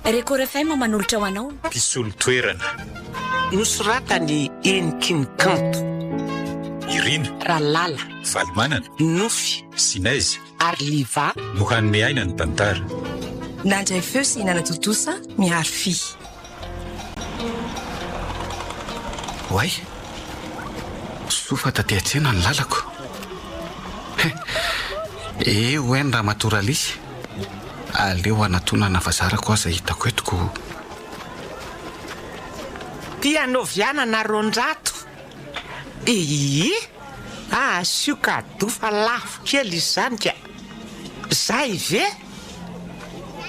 Rehetra FM manolotra ho anao. Mpisolo Toerana. Nosoratany eniky ny kanto. Irina. Ralala. Valimanana. Nofy. Sinaizy. Arliva. Mohany aina ny tantara. Nandray feo sy hinana totosa miaro fi. Hoay, sofa taty an-tsena ny lalako. Hoen raha matoralisy. Aleo anatonana vazarako aza hitako etoko. Tianoviana na rondrato. Sioka dofa lafo kely izany ka. Zay ve?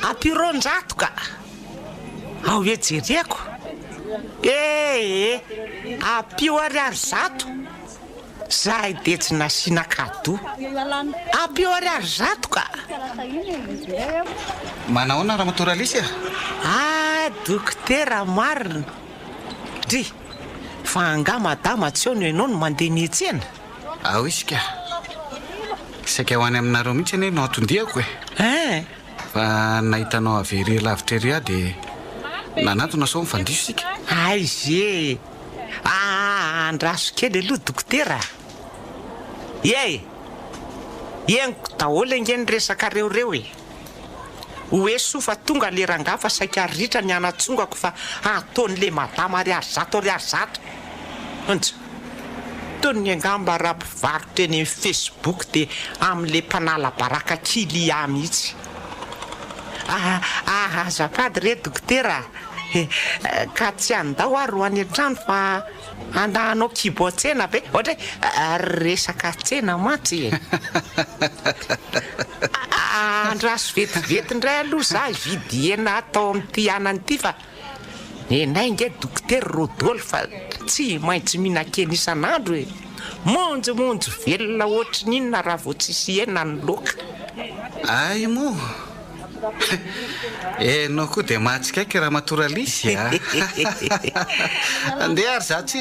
Ampirondrato ka. Ao ejereko. Apio ariary zato. Zay de tsy nasina kado. Apio ariary zato ka. Manaona raha matoralisy dokotera marina. Dry, fa anga madama tsy ono ianao no mandeha mietsena. Ao isika. Saika ho any aminareo mihitsy ane no atondihako fa nahitanao avery lavitra ery dia nanatona sao mifandiso sika. Aize andraso kely aloha dokotera. Eniko daholo engeny resaka reo hoe sofa tonga le rangafa saika ritra ny anatsongako fa ataon'le madama ariary zato. Antsa tony angamba raha mpivarotra eny amin'ny Facebook dia amin'le mpanala baraka kily mihitsy. Azafady re dokotera, ka tsy andao ary ho any an-trano fa andahanao kibo an-tsena ve? Ohatra resaka tsena matsy. Andraso vetivety indray aloha za vidy hena atao amin'ity anan'ity fa nenay nge dokotera Rodolphe tsy maintsy mihinan-kena isan'andro monjo velona ohatry n'inona raha vao tsisy hena ny loka. Ay mo. Enao koa dia mahatsikaiky raha matoralisy andeha ary za tsy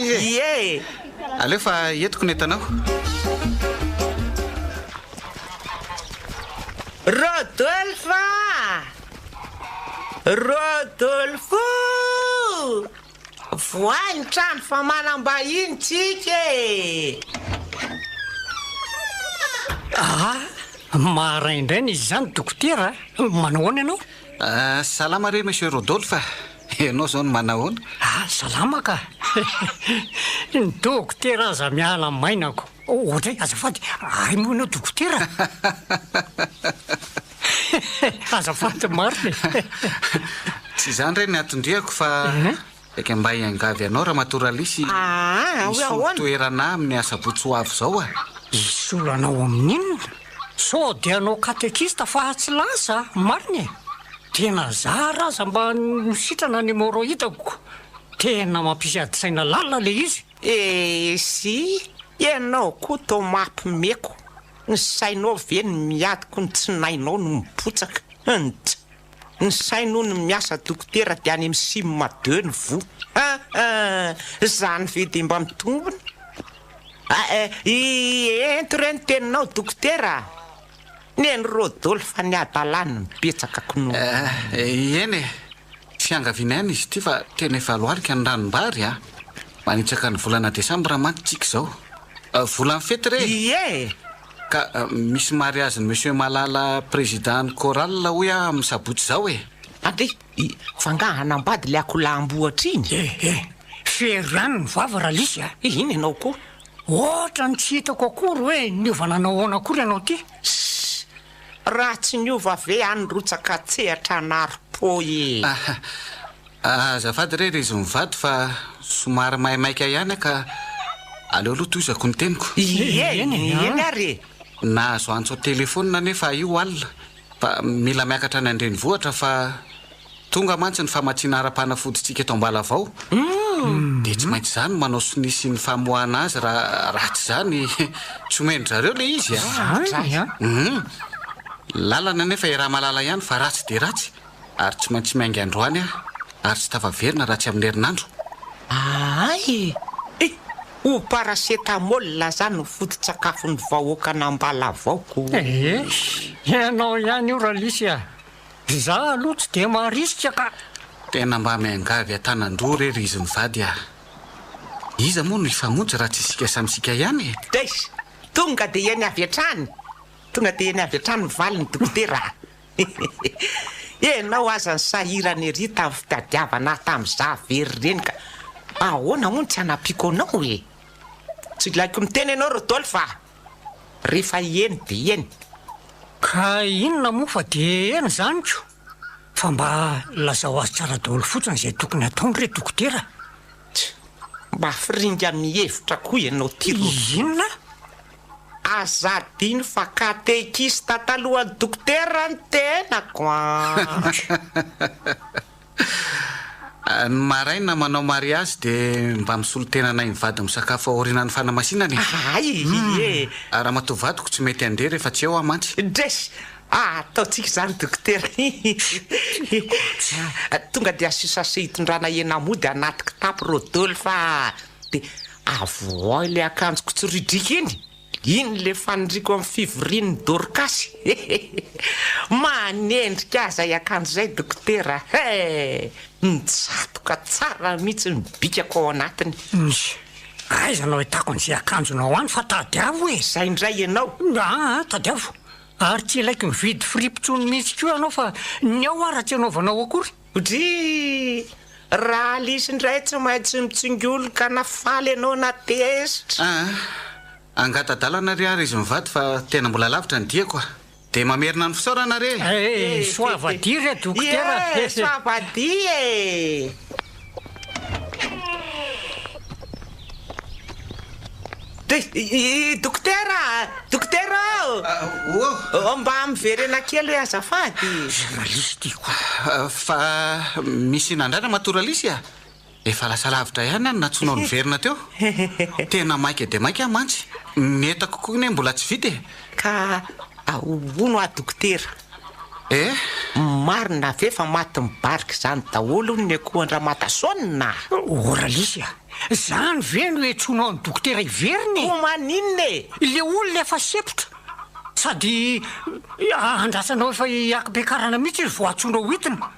aleo fa entiko ny entanao. Rodolfo voany trano fa manambahiny tsika. Maraindray ny izany dokotera. Manahoana ianao? Salama re monsieur Rodolphe. Ianao zao no manahoana? Salama ka. Ny dokotera aza miala mainako. Ohatra azafady, ay moa ianao dokotera. Azafady marina. Tsy izany re ny atondriako fa eka mba hiangavy ianao raha matoralisy. Mpisolo Toerana amin'ny asabotsy ho avy zao Isolanao amin'inona? So dia anao katekista fa tsy lasa marina. Tena zara aza mba nisitrana ny moro hitako. Tena mampisy adi-saina lalina le izy. Si ianao koa to mampimeko. Ny sainao ve ny miadiko ny tsinainao no mipotsaka. Ny sainao no miasa dokotera dia any amin'ny simmadeu ny vo. Zany ve dia mba mitombona. Ento reny teninao dokotera. Neny Rodolphe ny adalany mipetsaka kono. Eny fiangavinay izy ity fa tena efa loarika ny ranombary manitsaka ny volana desambra mantsika zao. Volany fety re. Ka misy mariage ny monsieur Malala président choral hoe amin'ny sabotsy zao Ande fanga hanambady le akolamboatra iny. Ferrano ny vava raha lisy iny ianao koa. Ohatra ny tsy hitako akory hoe niovana nahoana akory ianao ty. Raha tsy niova ve anyrotsaka tsehatra naro-po azafady re izy mivady fa somary mahaimaika ihany ka aleo aloha tozako ny teniko. Eny ary nahazo antso telefônina nefa io alina fa mila miakatra ny andrenivohitra fa tonga mantsy ny famatsiana ara-panafoditsika eto ambala vao. Dia tsy maintsy zany manao sonisy ny famoahana azy raha ratsy zany tsy omendry zareo le izy lalana nefa raha malala ihany fa ratsy dia ratsy ary tsy maintsy miainga androany ary tsy tavaverina raha tsy amin'ny herinandro. O paracetamol zany foto-tsakafon'ny vahoaka nambala vaoko. Ianao ihany io raha lisy Za aloha tsy dia maharisika ka. Tena mba miangavy atanan-droa rery izy mivady iza moa no ifamonjy raha tsy isika samysika ihany Daisy, tonga dia eny avy hatrany. Tonga dia eny avy hatrany mivaly ny dokotera. Enao aza ny sahirany ery tamin'ny fitadiavana tamin'iza very reny ka ahoana moa tsy hanapiko anao e. Tsy ilaiko miteny ianao Rodolphe rehefa eny dia eny. Ka inona moa fa dia eny zany ko. Fa mba lazao azy tsara daholo fotsiny izay tokony ataony re dokotera. Mba firinga mihevitra koa ianao tiro. Inona? Azadiny fa katekista talohan'ny dokotera ny tenako Ny maraina manao mariazy dia mba misolo tenanay mivady misakafo aorinan'ny fanamasinany. Ay raha matovadiko tsy mety andeha rehefa tsy eo amantsy. Dresy ataontsika zany dokotera. Tonga dia asio sase hitondrana hena mody anaty kitapo Rodolphe dia avoao ilay akanjoko tsiridrika iny. Iny le fanindriko amin'ny fivorian'ny Dorcasy. Manendrika aza akanjo zay dokotera. Nitsatoka tsara mihitsy mibikako ao anatiny. Aizanao hitako an'izay akanjonao any fa tadiavo e. Zay indray ianao. Tadiavo. Ary tsy ilaiko mividy fripontsony mihitsy koa ianao fa ny ao ara tsy anaovanao akory. Dry raha lisy indray tsy maintsy mitsingoloka nafaly ianao natezitra. Angatadalana re ary izy mivady fa tena mbola lavitra ny diako dia mamerina ny fisaorana re. Soavady re dokotera. Soavady e. Dokotera mba miverena kely hoe azafady. Journaliste tiako. Fa misy nandrana matoralisy efa lasa lavitra ihany any natsonao niverina teo. Tena maika dia maika mantsy. Metako koa ne mbola tsy vita ka ahono dokotera. Marina ve fa maty mibarika zany daholo ny akohan-dramatasonina. Oralisy zany ve no etsonao ny dokotera iveriny? Ho maninona e? Le olona efa sepotra sady andrasanao efa hiakibekarana mihitsy izy vao atsonao hoitina.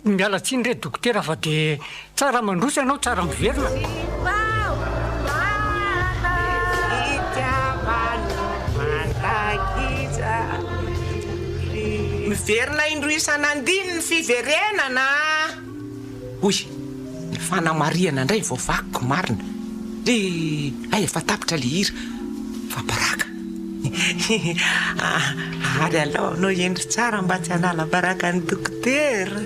Miala tsiny re dokotera fa dia tsara mandrosa ianao tsara miverina. Miverina indro isan'andiny ny fiverenana. Oy, ny fanamariana indray vao vakiko marina. Efa tapitra le hira famparaka. Ary alao anao endry tsara mba tsy hanala baraka ny dokotera.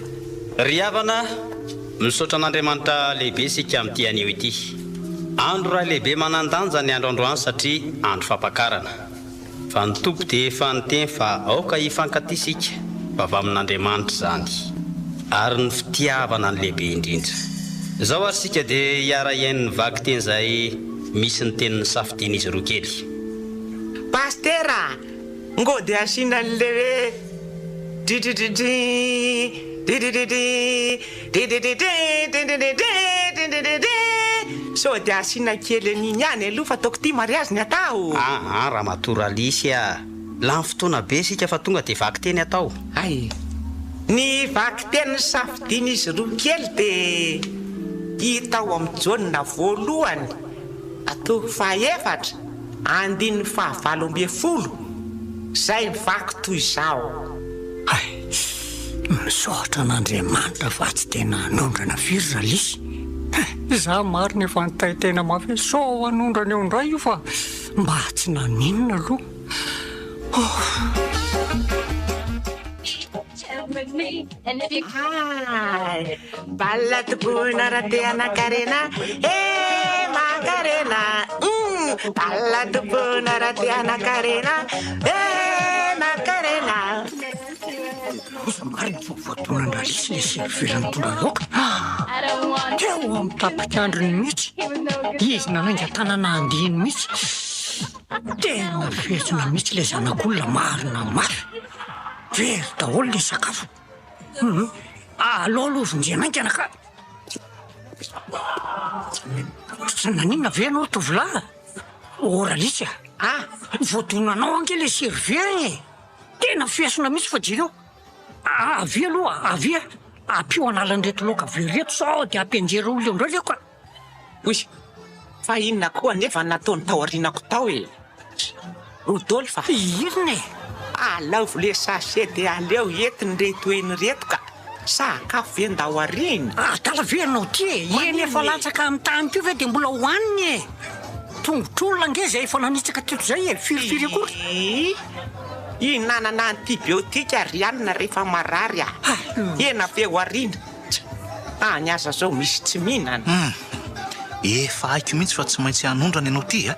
Ry havana, misaotra an'Andriamanitra lehibe sika amin'ity anio ity. Andro raha lehibe manandanja ny andro androany satria andro fampakarana. Fa ny tompo dia efa niteny fa aoka hifankaty sika fa avy amin'Andriamanitra zany. Ary ny fitiavana ny lehibe indrindra. Izao ary sika dia hiara iain'ny vaky teny izay misy ny tenin'ny safidian'izy roa kely. Pastera, ngo dia asina le so dia asina kely an'iny ihany aloha fa ataoko ty mariazy ny atao. Raha matoralisy lany fotoana be sika fa tonga dia vaky teny atao. Ny vaky teny safidian'izy roa kely dia hitao amin'ny jaunina voalohany atao fahaefatra andiny fahavalo amby folo. Zay vaky toy izao. Misaotra an'Andriamanitra fa tsy tena hanondrana firy ralisy. Za marina efa nitaitena mafy sao hanondrana eo indray io fa mba tsy naninona aloha. Balla tokona raha te anakarena makarena. Balla tokona raha te anakarena makarena. Marina fa voatonandralisy le servera mitondra laoka. Teo amin'ny tapikandrony mihitsy. Izy nanainga tanana andihiny mihitsy. Tena fetsina mihitsy le zanak'olona marina mafy. Very daholo le sakafo. Alao aloha vonjenaingana ka. Tsy naninona ve anao tovolahy? Oralisy voatonanao ange le servera e. tena fiasona mihitsy fa jereo avy aloha avy ampio analan'reto loka avy reto sao dia ampianjera olona indray leo ka oy fa inona koa nefa nataony tao arinako tao Rodolphe irina alaovy le sachet de aleo entiny reto eny reto ka sakafo vendao arina talavenao ty eny efa latsaka amin'ny tany tio ve dia mbola hohaniny tongotr'olona nge zay efa nanitsaka teto zay firifiry akory inanana antibiotika rianina rehefa marary ena ve ho arina any aza zao misy tsy mihinana efa haiko mihitsy fa tsy maintsy hanondrana ianao ty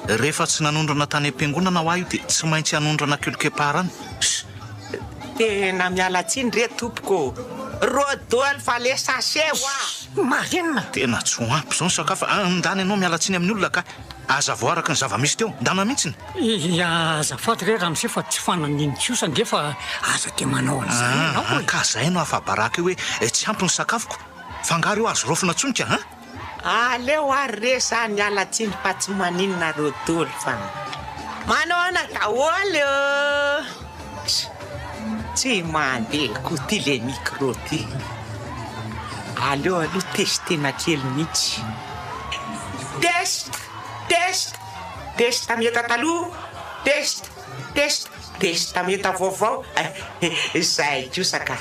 rehefa tsy nanondrana tany am-piangonana ho aho io dia tsy maintsy hanondrana kelokeparany tena mialatsiny re tompoko Rodolphe le sachet marina tena tsy ho ampy zao ny sakafo andany ianao mialatsiny amin'ny olona ka aza voaraka ny zava-misy teo ndana mihitsiny azafady re raha misy fa tsy fananinikosa ndefa aza dia manao an'izay ka zay no afabaraka io hoe tsy ampy ny sakafoko fangaro io azo rofina tsonika aleo ary resa nialatsiny fa tsy maninona Rodolphe manaona daholo tsy mandeha ko ty le micro ty aleo aloha testena kely mihitsy test meta taloha test meta vaovao zay kiosaka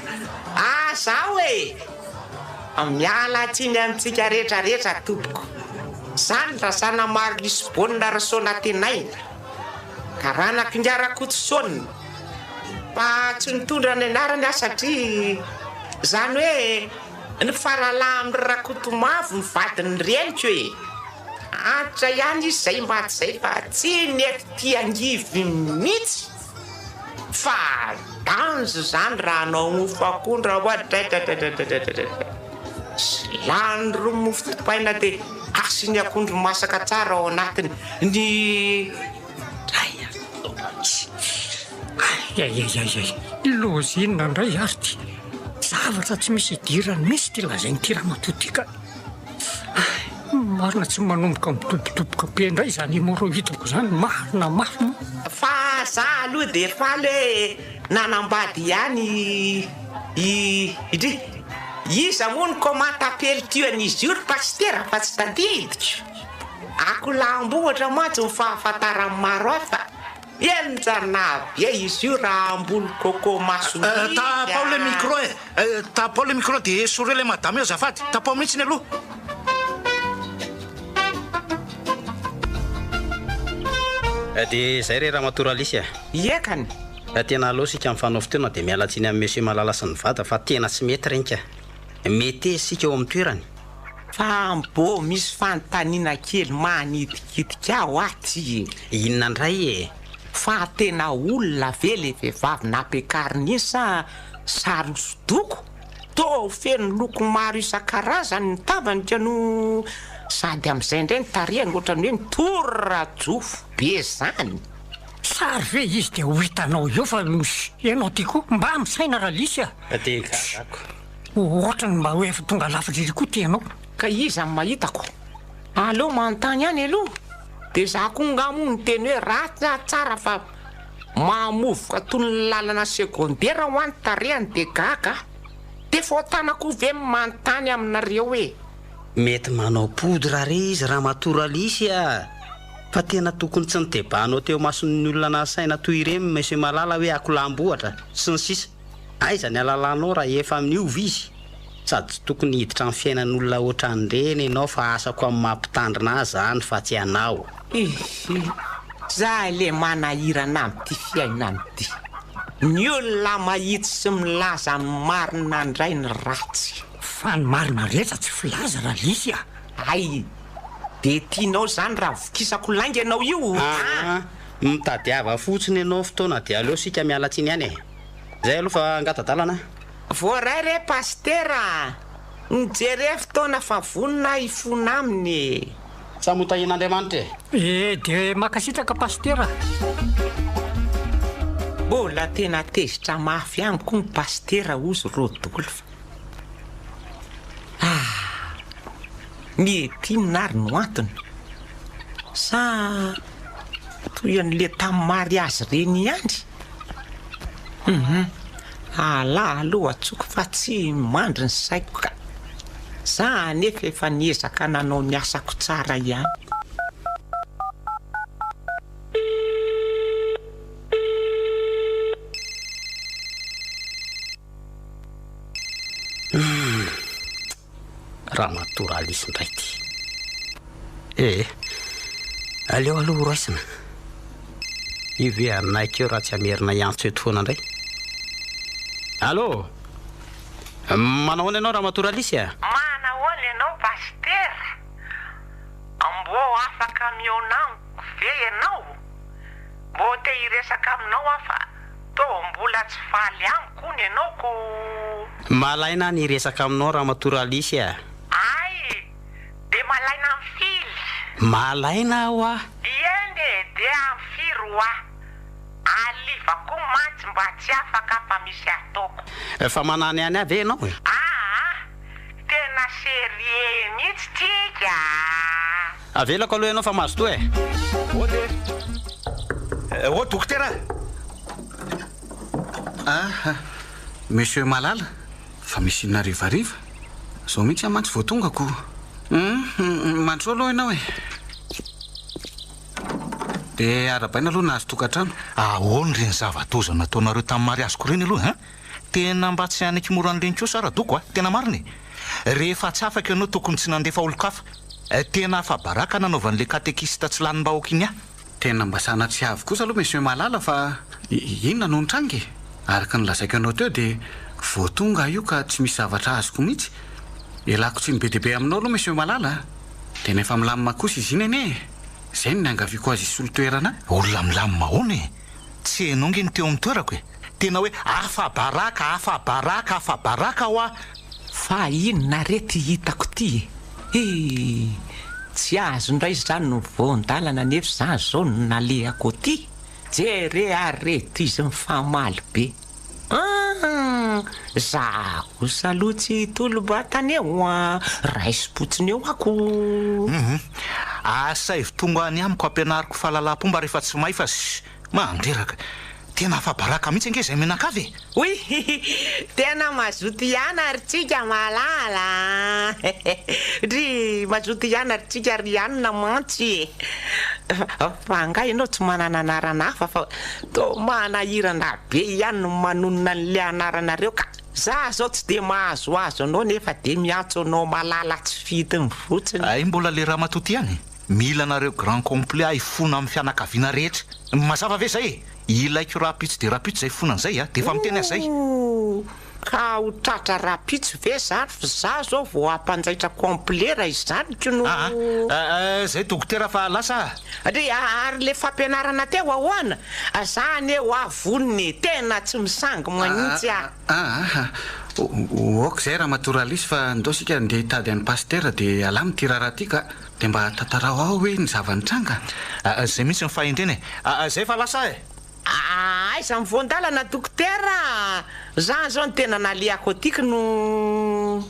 zaho mialatsiny amintsika rehetrarehetra tompoko zany raha zana maro lisbona rasona tenay karanakindriarakotosona fa tsy nitondra ny anarany satria zany hoe ny faralahy amin'ny rakotomavo ny vadiny reniko atra ihany izy zay mba tsy zay fa tsy nety ty angivy mihitsy fa danjo zany raha anao mofo akondra lany ro mofo topaina dia asiny akondro masaka tsara ao anatiny ny lozy inona indray ary ty zavatra tsy misy idirany misy ty lazainy ty raha matotika marina tsy manomboka mitopotopoka be indray zany moro hitako zany marina mafy fa za aloha dia faly hoe nanambady ihany idry iza moa ny komantapely tio an'izy io ry pastera fa tsy tadidiko akolambohatra matsy ny fahafantarany maro hafa enjanabe izy io raha ambolo koko masomia tapao le micro tapao le micro dia sore le madame eo zafady tapao mihitsy ny aloha dia zay re raha matoralisy iekany tena aloha sika amin'ny fanaovitena dia mialatsiny amin'ny monsieur malala sy ny vata fa tena tsy mety renika mety sika eo amin'ny toerany fa mbo misy fanontaniana kely manidikitika aho aty inona indray fa tena olona ve le vehivavy nampiakariny sa sary hosodoko to feno loko maro isan-karazany ny tavany no sady amin'izay indray ny tarehany ohatrany hoe nitora-jofo be zany sary ve izy dia ho hitanao eo fa ianao ty koa mba misaina raha lisy ohatrany mba hoe efa tonga lafatra ry koa tianao ka iza ny mahitako aleo manontany any aloha dia za koa ngamo ny teny hoe raha tsara fa mamovoka tony lalana sekondera ho any tarehany dia gaga dia fotanako ve manontany aminareo hoe mety manao poudre re izy raha matoralisy fa tena tokony tsy nidebanao teo mason'ny olona nasaina toy ireny monsieur malala hoe akolambohatra sy ny sisa aiza ny alalanao raha efa amin'io izy sady tsy tokony hiditra amin'ny fiainan'olona ohatran'ireny ianao fa asako amin'ny mampitandrina azy zany fa tsy anao za le manahirana amin'ity fiaina amin'ity ny olona mahitsy sy milaza ny marina indray ny ratsy fa ny marina rehetra tsy filaza raha lisy ay dia tianao zany raha vokisako lainga ianao io mitadiava fotsiny ianao fotoana dia aleo sika mialatsiny ihany zay aloha fa angatadalana voaray re pastera nijery fotoana fa vonina ifona aminy samotahin'andriamanitra dia makasitraka pastera mbola tena tezitra mafy any koa ny pastera ozy Rodolphe mety nary no antony sa toy an'le tamin'ny mariazy reny ihany aloha atsoko fa tsy mandry ny saiko ka za nefa efa niezaka nanao ny asako tsara ihany. Raha naturalisy indray ty. Aleo aloha raisina. Ive anaikeo raha tsy amerina iantso eto foana indray. Allô? Manahoana ianao raha naturalisy a? Manahoana ianao pastera? Mbô afaka mionamiko ve ianao? Mbô te hiresaka aminao afa tô mbola tsy faly amiko ny ianao ko. Malaina ny resaka aminao raha naturalisy a? Ay, de malaina amin'ny fily. Malaina aho a? Iende de amin'ny firy oa. Alivako mantsy mba tsy afaka fa misy ataoko. Fa manany any avy ianao? Tena serie mihitsy tika. Avelako aloha ianao fa mahazo toa e. Dokotera. Monsieur Malala, fa misy inona rivariva. Zao mihitsy amantsy vao tongako. Mandro aloha ianao e. De arabaina aloha nahazo tokantrano. Ahoana reny zava-doza nataonareo tamin'ny mariaziko reny aloha tena mba tsy haneky moran'ireny kosa ara-doko tena mariny. Rehefa tsy afaka ianao tokony tsy nandefa olo-kafa. Tena afa-baraka nanaovan'le katekista tsy lanim-bahoaka iny aho. Tena mba sanatsy avy kosa aloha Monsieur Malala fa inona no nitrangy? Araka ny lazaiko anao teo de vao tonga io ka tsy misy zavatra azoko mihitsy. Ialako tsy ny be deabe aminao aloha Monsieur Malala. Tena efa milamina kosa izy iny anie. Zay ny angaviko azy Mpisolo Toerana. Olona milamina mahony e. Tsy hainao nge ny teo amin'ny toerako e. Tena hoe afa-baraka hoa. Fa inona rety hitako ty e? Tsy azo indray zany no voan-dalana nefa za zao no nalehako ty. Jere arety izy mifamaly be. Zaho salotsy tolo-batany eo raisy-potsiny eo ako. Asa tonga any amiko ampianariko fahalalam-pomba rehefa tsy may fa mandreraka. Tena afa-baraka mihitsy ange zay menakavy. Oy, tena mazoto ihany ary tsika Malala. Ry mazoto ihany ary tsika ry anina mantsy. Fa nga ianao tsy manana anarana hafa fa tô manahirana be ihany no manonona an'le anaranareo ka za zao tsy de mahazoazo anao nefa de miantso anao Malala tsy fitiny fotsiny. Ay mbola le raha matoty ihany. Mila anareo grand complet ifona amin'ny fianakaviana rehetra. Mazava ve zay? Ilaiko rapitsy de rapitsy zay fona an'izay de efa miteny azay. Ka ho tratra rapitsy ve zany fa za zao vao ampanjaitra komplera izany no. Zay dokotera fa lasa. Ary le fampianarana teo ahoana? Zany eo avoniny tena tsy misangy manitsy Ok zay raha naturalisy fa ndao sika ndeha hitady an'ny pastera de alamy ty raharaha ty ka de mba tantarao ao hoe ny zavanitranga. Zay mihitsy ny fahendreny e. Zay fa lasa e. Aiza ny voan-dalana dokotera. Za zao ny tena nalehako atiky no.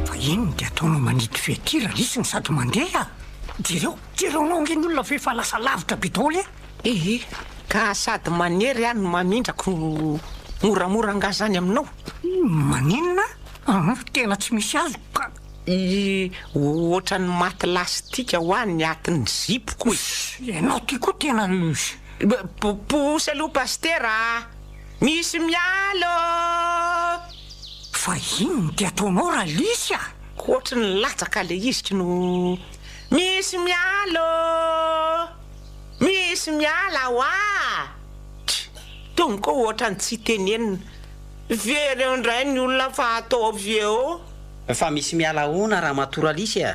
Fa ino de ataonao manity fetira lisiny sady mandeha. Jereo nao nge ny olona ve fa lasa lavitra bidôly e. Ka sady manery ihany no mamindrako moramora ngazany aminao. Maninona? Tena tsy misy azo ka. Ohatran'ny maty lastika ho any atin'ny zipoko ianao ty koa tena posy aloha pastera. Misy mialo. Fa ino ty ataonao raha lisy Ohatry ny latsaka le izitry no. Misy mialo. Misy miala hoa. Tonga koa ohatrany tsy tenenina. Very indray ny olona fa ataovy eo. Fa misy miala hoana raha naturalisy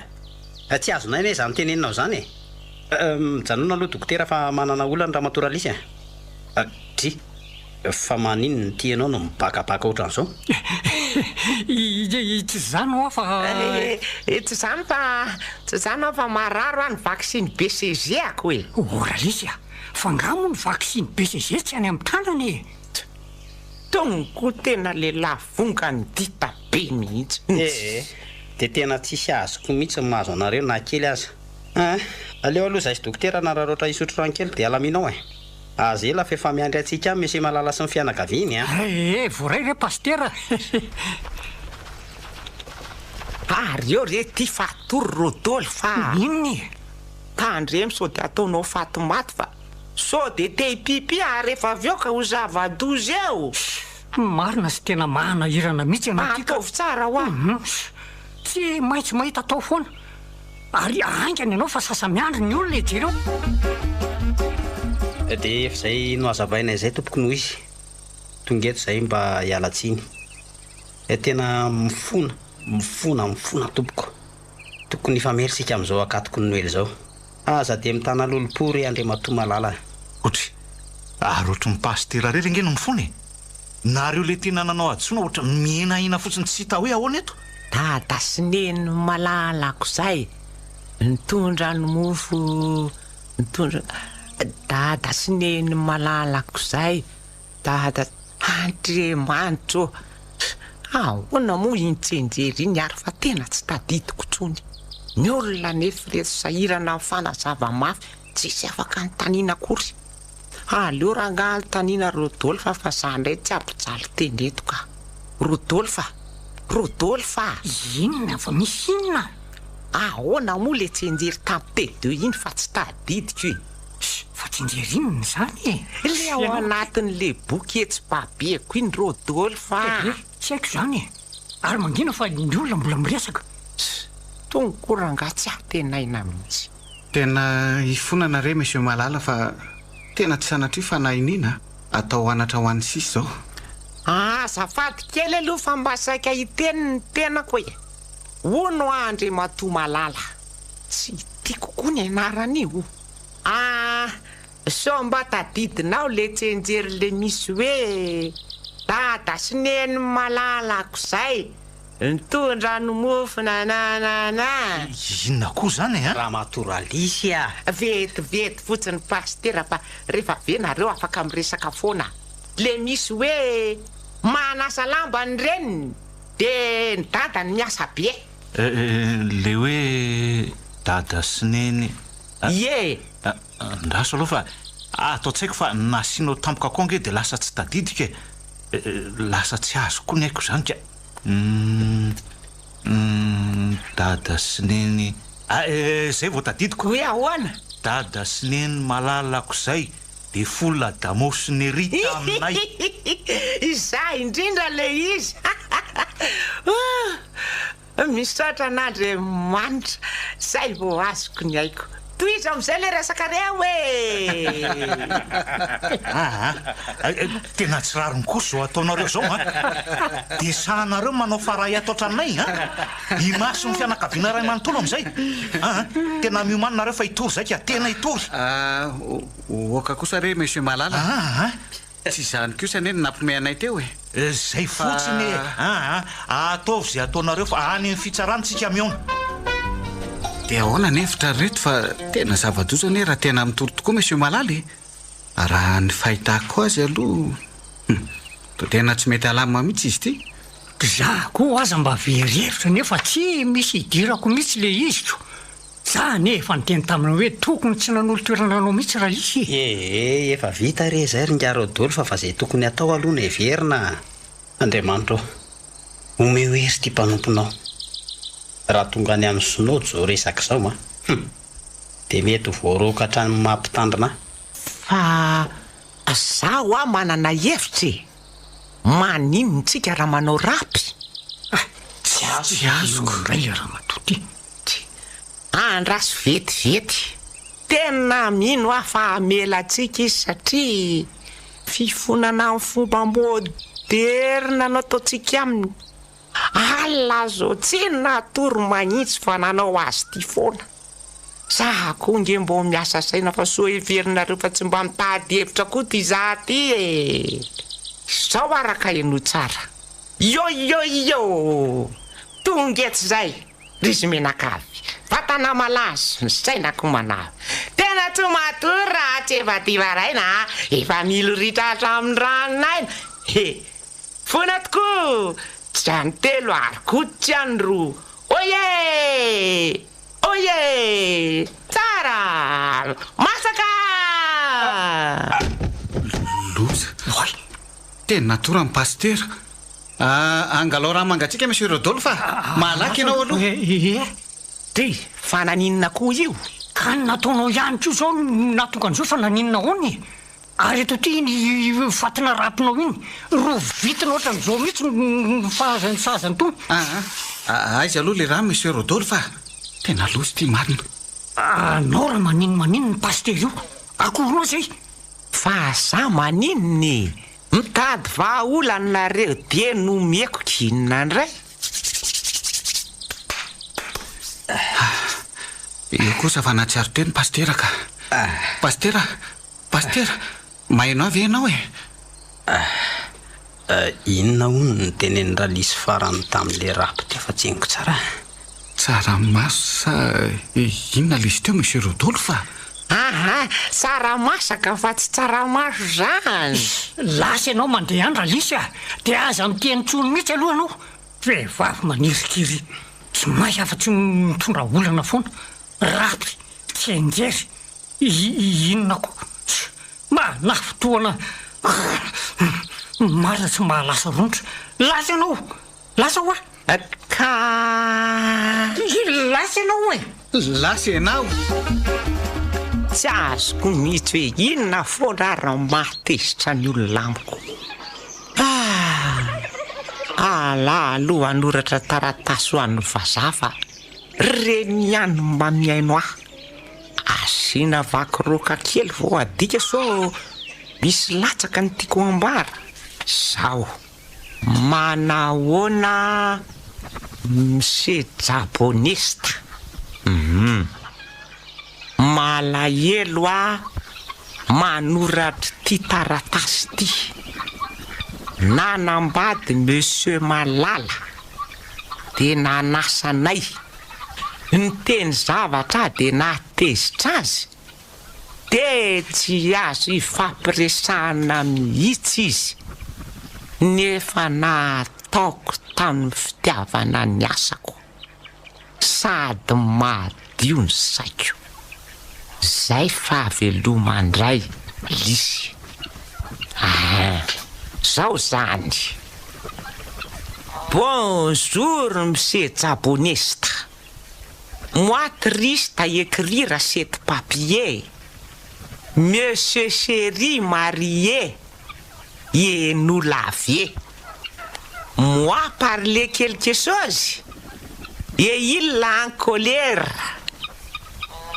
tsy azonay ne zany teneninao zany mijanona aloha dokotera fa manana olana raha naturalisy Ty fa maninona ty ianao no mibakabaka ohatran'izao? Tsy zany hoa fa tsy zany fa mararo any vaksiny BCG ako e. Oralisy fa ngamo ny vaksiny BCG tsy any amin'ny tanany e. Tongo tena le lavonga ny dita be mihitsy. De tena tsisy azoko mihitsy mahazo anareo na kely aza. Aleo aloha zay dokotera na raha roatra isotro rano kely de alaminao azy ela fefa miandry antsika misy malala sy ny fianakaviany a voray re pastera ary eo re ty fatory rodôly fa inony tandremy so de ataonao fatomaty fa so de te pipi rehefa avy eo ka ho zava-dozy eo marina sy tena mahanahirana mihitsy ataovy tsara ho tsy maitsy mahita atao foana ary aingany ianao fa sasamiandry ny olona jereo de efa zay no azavaina izay tompoko noho izy tonga eto zay mba hialatsiny tena mifona tompoko tokony ifamerisika am'izao akatoko ny noely zao aza de mitana lolopory andre matoa malala otry ary ohatry mipastera rery nge no mifony nareo le tena nanao adsoina ohatra mihinahina fotsiny tsy hita hoe ahoana eto dada sineny malalako zay nitondra ny mofo nitondra dada sineny malalako zay dada andriamanitro ahoana moa intsenjery iny ary fa tena tsy tadidiko trony ny olona nefa reto sahirana amin'ny fanazava-mafy tsisy afaka nytaniana akory aleo rangaly taniana rodôly fa zandray tsy ampijaly tendeto ka rodôly fa inona fa misy inona ahoana moa le tsenjery tampitedeo iny fa tsy tadidiko e fa tsenjery inona zany le ao anatin'le boky etsy-babeko iny rodôly fa tsy haiko zany ary mangina fa ny olona mbola miresaka tonga koranga tsy atenaina mihitsy tena ifonana re monsieur malala fa tena tsy sanatri fa nahinina atao anatra ho an'ny sisy zao azafady kely aloha fa mba saika hiteny ny tenako e ono andre matoa malala tsy tiako koa ny anarany so mba tadidinao le tsenjery le misy hoe dada sineny malalako zay nitondra ny mofo nananana inona koa zany raha matoralisy vetivety fotsiny pastera fa rehefa ve nareo afaka miresaka foana le misy hoe manasa lamba ny reniny de ny dada ny miasa be le hoe dada sineny ndaso aloha fa atao tsaiko fa nasianao tampoka koa nge de lasa tsy tadidika lasa tsy azo koa ny haiko zany ka dada sineny zay vao tadidiko hoe ahoana dada sineny malalako zay de fola damosynerita aminay izay indrindra le izy misaotra an'Andriamanitra zay vao azoko ny haiko toiza am'izay le resaka reo tena tsy rariny koa zao ataonareo zao de sahanareo manao faray ato atranay imaso ny fianakaviana ray manontolo am'izay tena miomaninareo fa hitory zay ka tena hitory oka kosa re monsieur malala tsy zany kosa ne nampome anay teo zay fotsiny ataovy zay ataonareo fa any ny fitsaranintsika miona de ahoana nefitra reto fa tena zava-doza ne raha tena mitoro tokoa monsieur malaly raha ny fahitako azy aloha to tena tsy mety alama mihitsy izy ty za koa aza mba verevitra nefa tsy misy idirako mihitsy le iziko za nefa nyteny tamina hoe tokony tsy nanolo toerananao mihitsy raha isy efa vita re zay ringa rodôly fa zay tokony atao aloha na everina Andriamanitra ome hery ty mpanomponao raha tonga any amin'ny sonody zao resaka zao de mety voarokatra ny mampitandrina fa zaho manana hevitry maninontsika raha manao rapy tsy azoko indray le raha matoty andraso vetivety tena mino fa amelatsika izy satria fifonana amin'ny fomba moderna no ataontsika aminy ala zao tsy natoro magnitsy fa nanao azy ty foana za koa nge mbo miasa saina fa so heverinareo fa tsy mba mitady hevitra koa ty za ty zao araka eno tsara yo tongetsy zay rizy menakavy fatana malazo ny sainako manavy tena tsy matory raha tsy efa ty varaina efa milo ritratra amin'ny ranonaina fona tokoa tsy any telo ary koditsy any roa oye tsara masaka tena natora ny pastera. Angalao raha mangatsika monsieur Rodolphe malaky ianao aloha. Ty fa naninona koa io ka nataonao ihany ko zao natonga an'izao fa naninona hony ary eto ty ny fatina rapinao iny ro vitina ohatran'izao mihitsy fahazany sazany tony. Aiza aloha le raha monsieur Rodolphe tena loso ty marina. Anao raha maninona ny pastera io akory zay fa za maninony mitady vahaolanareo dia nomeko kinina indray. Io kosa fa natsiaro teny pastera ka. Pastera mahaino avy ianao inona hono ny teneny ralisy farany tamin'le rapy ty efa tseniko tsara. Tsaramaso sa inona lisy teo monsieur Rodolphe? Tsaramasaka fa tsy tsaramaso zany. Lasa ianao mandeha any ralisy dia aza miteny tsony mihitsy aloha anao. Vehivavy manirikiry tsy maintsy afa-tsy mitondra olana foana. Rapy tsy anjery inona ko nafotoana marina tsy mahalasa ronitra. Lasa ianao lasa hoa ka lasa ianao lasa ianao. Tsy azoko mihitsy hoe inona foana raha mahatezitra ny olona amiko. Aloha anoratra taratasy ho an'ny vazaha reny ihany mba miaino ahy. Asiana vakiroka kely vao adika so misy latsaka ny tiako ambara. Zao manahoana mse japonista. Malahelo manoratra ty taratasy ty. Nanambady monsieur Malala de nanasanay ny teny zavatra de natezitra azy de tsy azo ifampiresahana mihitsy izy nefa nataoko tamin'ny fitiavana ny asako sady madio ny saiko. Zay fahaveloma indray lisy. Zao zany. Bonjour monsieur japoniste. Moi triste à écrire cette papier. Monsieur chéri marié et nous lavier. Moi parler quelque chose et il l'a en colère.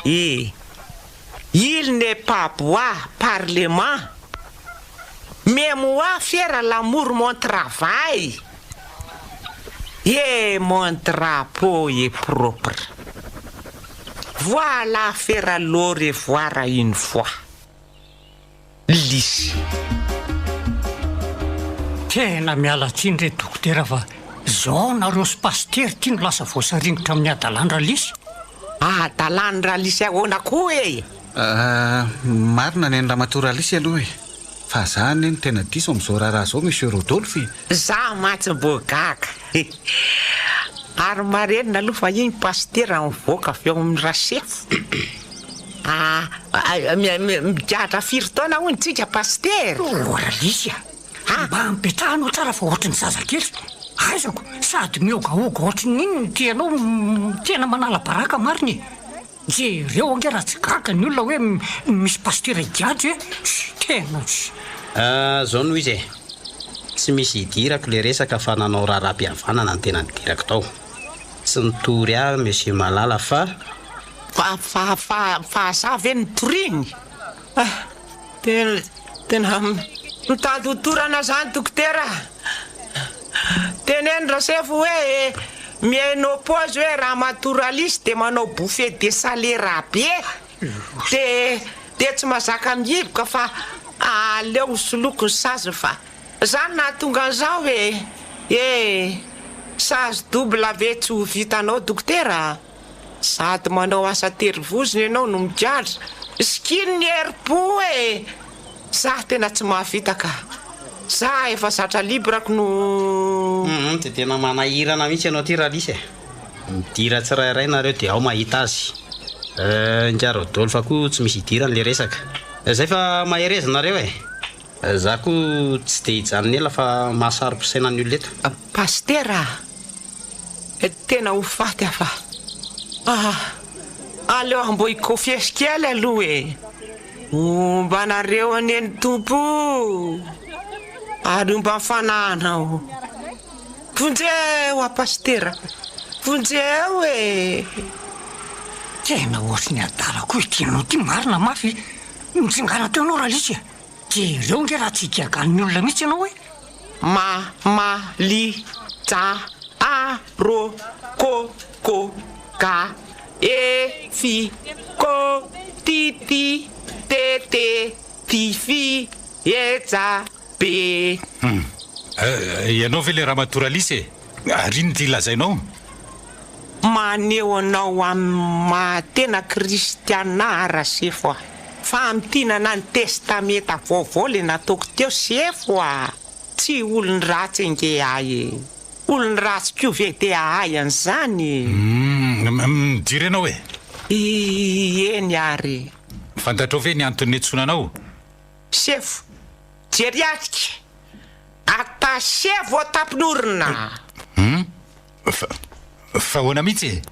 Et il n'est pas bois parlement. Mais moi faire l'amour mon travail. Et mon drapeau est propre. Voilà faire le revoir une fois. Lisy. Tena miala tsiny re dokotera fa zao nareo sy pastera tia no lasa voasaringitra amin'ny adalandra lisy. Adalandra lisy ahoana koa marina ny andramatoa lisy aloha fa zany ny tena diso amin'izao raharaha zao monsieur Rodolphe. Za matsim-boagaka. Ary marenina aloha fa iny pastera mivoaka avy eo amin'ny rasefo. Migadra firy taona hono tsika pastera. Lisy mba ampetrahanao tsara fa ohatrany zazakely. Aizako sady miogaoga ohatrany iny tianao tena manala baraka mariny. Jereo ange raha tsy gaga ny olona hoe misy pastera higadry tena zao noho izy tsy misy hidirako le resaka fa nanao raharaham-pihavanana ny tena nidirako tao. Tsy nitory monsieur Malala fa zavy ny toriny. Tena mitady hotorana zany dokotera. Teneny rasefo hoe miaino pose hoe raha matoralisy de manao bouffet de salera be de tsy mazaka mihiboka fa aleo soloko ny sazy fa zany nahatonga an'izao hoe sazy double ave tsy ho vitanao dokotera. Sady manao asa terivoziny ianao no migadra skiny ny herim-po za tena tsy mahavita ka. Za efa zatra librako no de tena manahirana mihitsy ianao ty ralisy midira tsirairay nareo de ao mahita azy. Ndra Rodolphe koa tsy misy hidirany le resaka. Zay fa mahereza nareo za koa tsy dia hijanona ela fa mahasaro-pisaina ny olona eto. Pastera, tena ho faty afa. Aleo ambo ikofiesikely aloha e. Omba anareo aneny tompo. Ary omba fananao. Vonjeo a pastera. Vonjeo e. Tena ohatry ny adalako tianao ty marina mafy. Mitsingana teo anao raha lisy. Jereo nge raha tsy kiagan'ny olona mihitsy ianao hoe. Li ta a ro ko ka e fi ko ti te fi eja be. Ianao ve le raha matoralisy e? Riny ty lazainao? Maneo anao amin'ny tena kristianara sefo fa amtinana ny testameta vaovao le nataoko teo sefo tsy olony ratsy nge ahy olony ratsy ko ve te ahay an'izany. Direnao e? Eny ary. Fantatrao ve ny antony netsonanao? Sefo, jeriatrika atasevo tapinorina. Fa hoana mihitsy?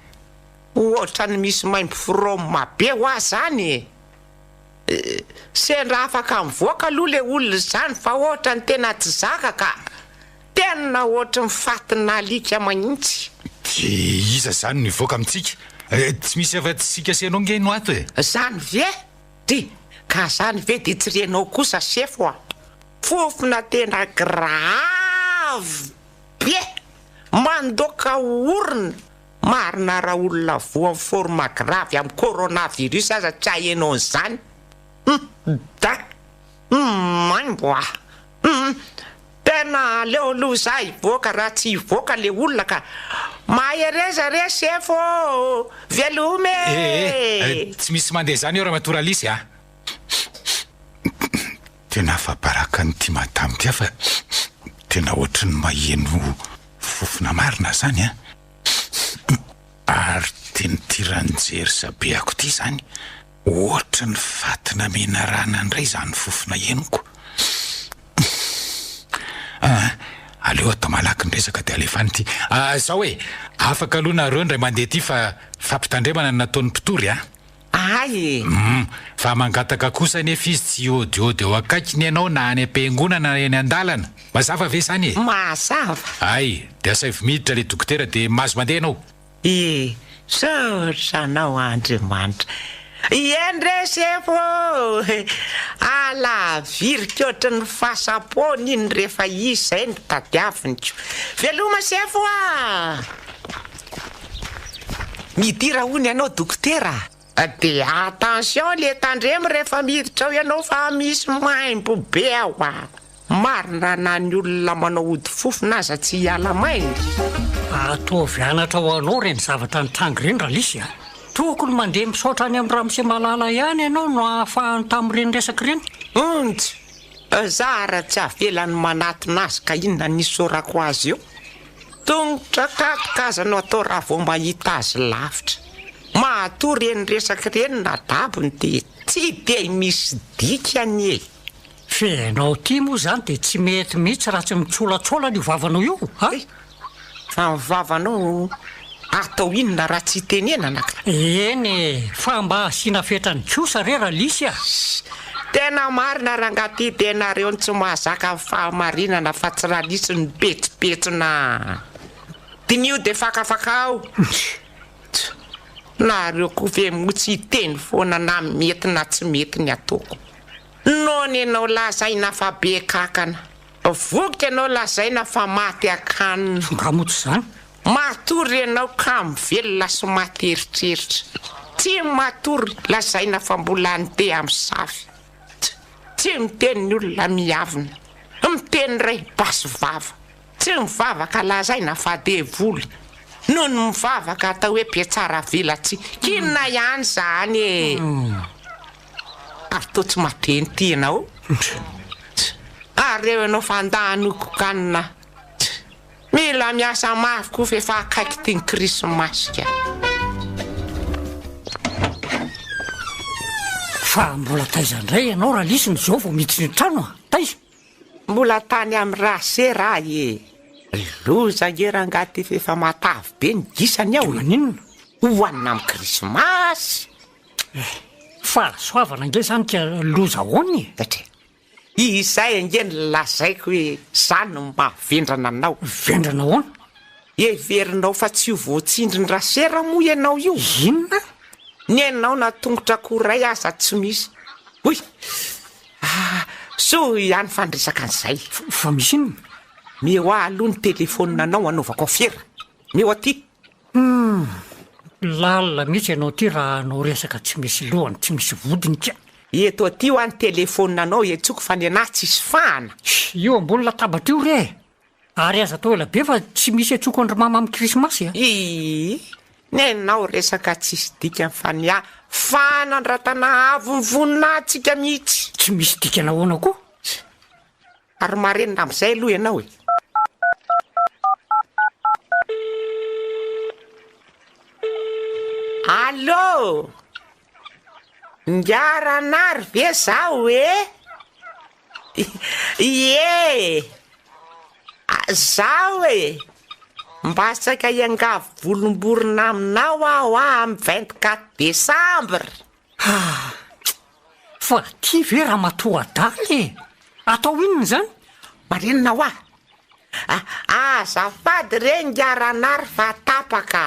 Ohatra ny misy maimbo froma be ho azy zany. Sendra afaka mivoaka aloha le olona zany fa ohatra ny tena tsy zakaka. Tena ohatra mifatina alika magnitsy. Iza zany nivoaka amintsika? Tsy misy afa-tsika senao nge no ato e? Zany ve? Ty, ka zany ve di tsy renao kosa sefo fofona tena grave be. Mandoka orina. Marina raha olona voa forma grave amin'ny coronavirus aza tsy hahenao an'izany. Maimbo tena aleo aloha za hivoaka raha tsy hivoaka le olona ka mahereza re sefo velume. Tsy misy mandeha zany eo raha matoralisy tena afabaraka ny ty madamy ty fa tena ohatry ny maheno fofona marina zany ary teny tiranjery sabe ako ty zany ohatry ny fatina menarana indray zany fofona henoko. Aleo atao malaky ny resaka dia alefany ty. Zao hoe afaka aloha nareo indray mandeha ty fa fampitandremana ny nataon'ny mpitory Ay. Fa mangataka kosa nefa izy tsy ôdiôdy eo akaikiny ianao na any am-piangonana na eny an-dalana. Mazava ve zany e? Mazava. Ay, de asa 5 minitra le dokotera de mahazo mandeha anao. Saotra anao Andriamanitra. Iendre sefo ala virika ohatra ny fasapony iny rehefa izay ny tadiaviniko. Veloma sefo midira hony ianao dokotera. De attention le tandremo rehefa miditra ao ianao fa misy maimbo be ao marina na ny olona manao ody fofona aza tsy hiala mainy. Ataovy anatra ho anao reny zavatra ny trango reny raha lisy tokony mandeha misaotra any amin'ny ramose malala ihany ianao no ahafahany tamin'ireny resaka reny. Ontsy zara tsy avelany manatina azy ka inona nisorako azy eo. Tongotra katikazanao atao raha vao mahita azy lavitra. Mahatory eny resaka reny na dabony de tsy de misy dikany e. Fenao ty moa zany de tsy mety mihitsy raha tsy mitsolatsola ny vavanao io fa ny vavanao atao inona raha tsy tenenana ka. Eny fa mba asiana fetrany kosa re raha lisy tena marina rangaty tenareo ny tsy mahazaka fahamarinana fa tsy raha lisy ny petipetona dinio de fakafakao. Nareo ko ve motsy teny foana na mety na tsy mety ny ataoko. Non ianao lazaina fa be kakana. Voky ianao lazaina fa maty akanina. Nga motsy zany. Matory ianao ka mivelona sy materitreritra. Tsy matory lazaina fa mbola nte amin'ny safy. Tsy miteny ny olona miavina. Miteny ray basy vava. Tsy mivavaka lazaina fa devoly. Noho ny mivavaka atao hoe be tsara velatsy. Kinona ihany zany e. Ary to tsy mateny ty ianao. Areo ianao fa andahanoko kanina. Mila miasa mafy koa fefa akaiky ty ny krismasika. fa mbola taiza indray ianao raha lisiny zao vao miditsy ny trano a taiza mbola tany amin'ny rase raha e loza ngerangaty efa matavy be ny gisany ao maninona hoanina amin'ny krismasy fa soavana nge zany ka loza hoany satria izay ange ny lazaiko hoe zany no mahavendrana anao vendrana hoana everinao fa tsy ho voatsindry ny rasera moa ianao io inona ny anao na tongotra koray aza tsy misy hoy so ihany fandresaka an'izay fa misy inona meo ah aloha ny telefoninanao anaovako afera meo aty lalina mihitsy ianao ty raha anao resaka tsy misy lohany tsy misy vodiny ka eto aty ho any telefoninanao etsoko fa ny anahy tsisy fahana io ambony latabatra io re ary aza tao ela be fa tsy misy atsoko andrimama amin'ny krismasy a ny anao resaka tsisy dika fa ny a fanandratana avo ny voninahitsika mihitsy tsy misy dika nahoana koa ary marenina amin'izay aloha ianao e allô ngaranary ve zaho e ie zaho e mba saika iangavy volomborona aminao aho amin'ny 24 décembre fa ty ve raha matoa daly atao inona zany marenina ho azafady re ngaranary fa tapaka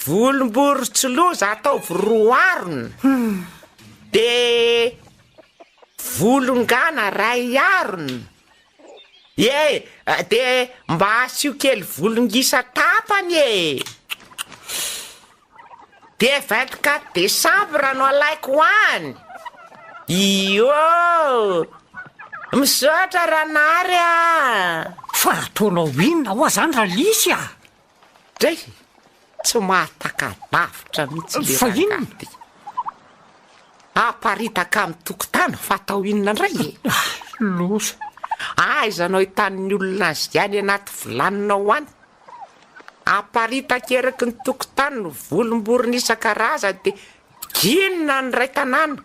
volombory tsy loza ataovy roarona de volongana ray arona de mba asio kely volongisa tapany e de 24 décembre no alaiko any io misaotra ranary a fa ataonao inona hoa zany raha lisy a dray tsy mahatakadavitra mihitsy le fa inona aparitaka amin'ny tokotany fa atao inona ndray e losa aizanao hitan'ny olona azy any anaty volaninao any aparitaka eraky ny tokotany no volomborona isan-karaza de ginona ny ray tanàna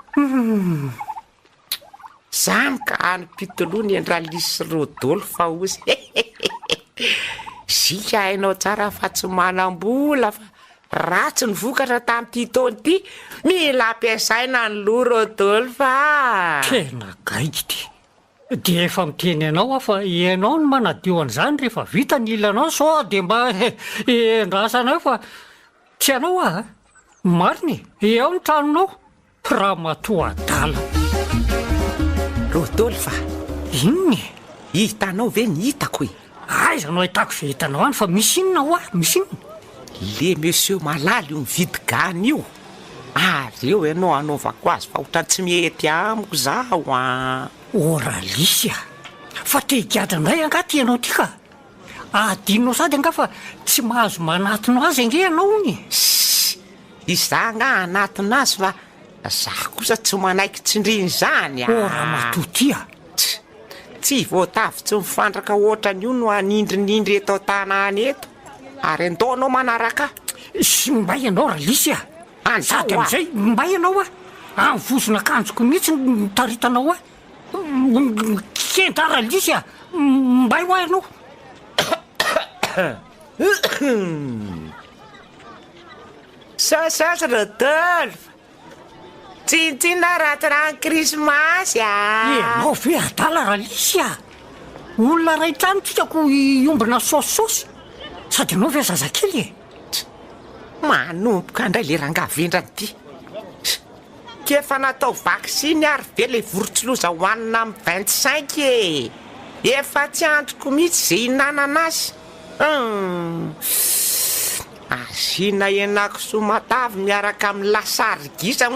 zany ka any pitoloha ny andralisy rodolo fa ozy zika hainao tsara fa tsy manam-bola fa ratsy ny vokatra tamin'ity taony ity mila ampiasaina ny loha rodolo fa tena gaiky ty de efa miteny ianao a fa ianao no manadio an'izany rehefa vita ny ilanao sao de mba endrasanao fa tsy anao a mariny eo ny tranonao raha matoa adala rodolo fa inony hitanao ve ny hitako e aizanao hitako ze hitanao any fa misy inona ho a misy inona le monsieur malaly io mividy gany io ary eo ianao anaovako azy fa ohatrany tsy mihety amiko zaho a ora lisy a fa te-higadra indray angaty ianao ty ka adinao sady anga fa tsy mahazo manatona azy ange ianao ny izagna anatona azy fa zah kosa tsy manaiky tsindriny zany a ora matoty a tsy voatavy tsy mifandraka ohatran'io no anindrinindry eto tanany eto ary andaonao manaraka sy mba ianao raha lisy a sady am'izay mba ianao a am'vosona akanjoko mihitsy mitaritanao a kentara lisy a mba io a ianao sasasy rodolo tsintsina rahatrany krismasy ianao ve adala raha lisy a olona ray trano tikako iombina sosisosy sady anao ve zazakely e manomboka indray le rangavendrany ty kefa natao vaksiny ary ve le vorontsiloza hoanina amin'ny 25 e efa tsy androko mihitsy ze hinanana azy asina enako somatavy miaraka amin'ny lasary gisa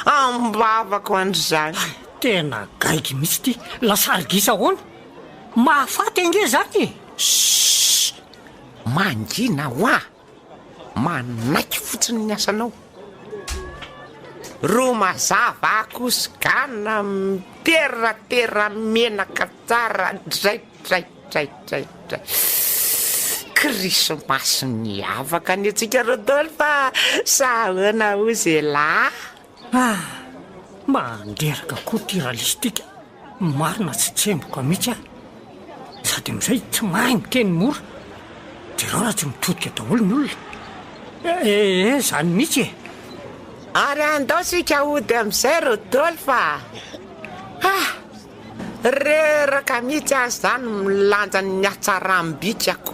ambavako andryzany tena gaiky mihitsy ty lasary gisa hoana mahafaty ange zany mangina hoa manaiky fotsiny ny asanao ro mazava akosogana miteratera menaka tsara draidraidraidraidray krismasy miavaka ny atsika rodolo fa sahoana ozy la manderaka koa tiralistika marina tsy tsemboka mihitsy a sady amin'izay tsy mahay miteny mora de reo raha tsy mitodika daholo ny olona zany mihitsy ary andao sika ody amin'izay rodolo fa reraka mihitsy azy zany milanja ny atsaram-bikako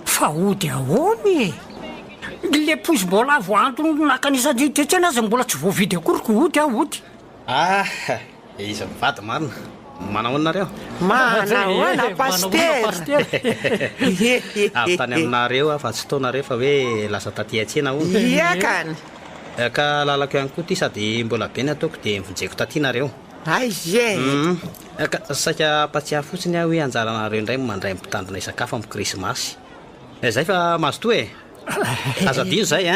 fa ody ahoany le pozy-mbola avoanto nakanisaditsena azy mbola tsy voavidy akoriko ody ody izy mivady marina manahoanareo manahoana paster avy tany aminareo fa tsy taonareo fa hoe lasa taty atsena o iakany ka lalako ihany koa ty sady mbola be ny ataoko de mivonjeko tatinareo ka saika ampatsiahy fotsiny aho hoe anjaranareo indray mandray mpitandrina isakafo amin'ny krismasy zay fa mazo to azadino zay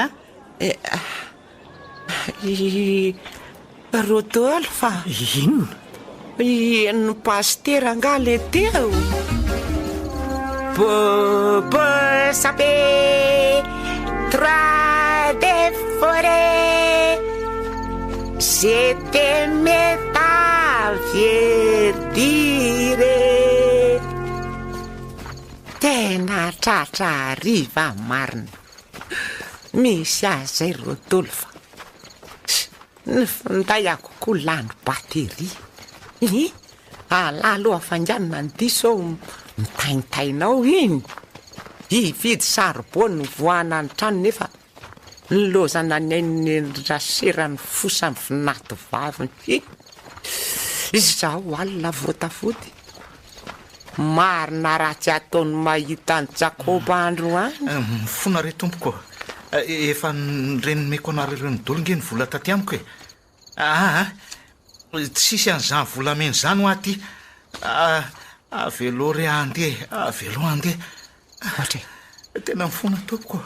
rodolo fa inona ny paster anga le teo sape 3 de forêt c'était méta verdire tena tratra ariva marina misy azy zay rodolo fa nday akokoa lano batery aloha fanganina ny diso mitaintainao iny hividy saribony voana ny trano nefa nilozana ny raserany fosany vinato vaviny zaho alina voatafody marina raha tsy ataony mahita ny jakoba andro any fonare tompoko efa nrenymeko anareo ny dolonge ny vola taty amiko tsisy an'izany volameny zany ho aty avelo re andeha avelo andeha tena mifona tompoko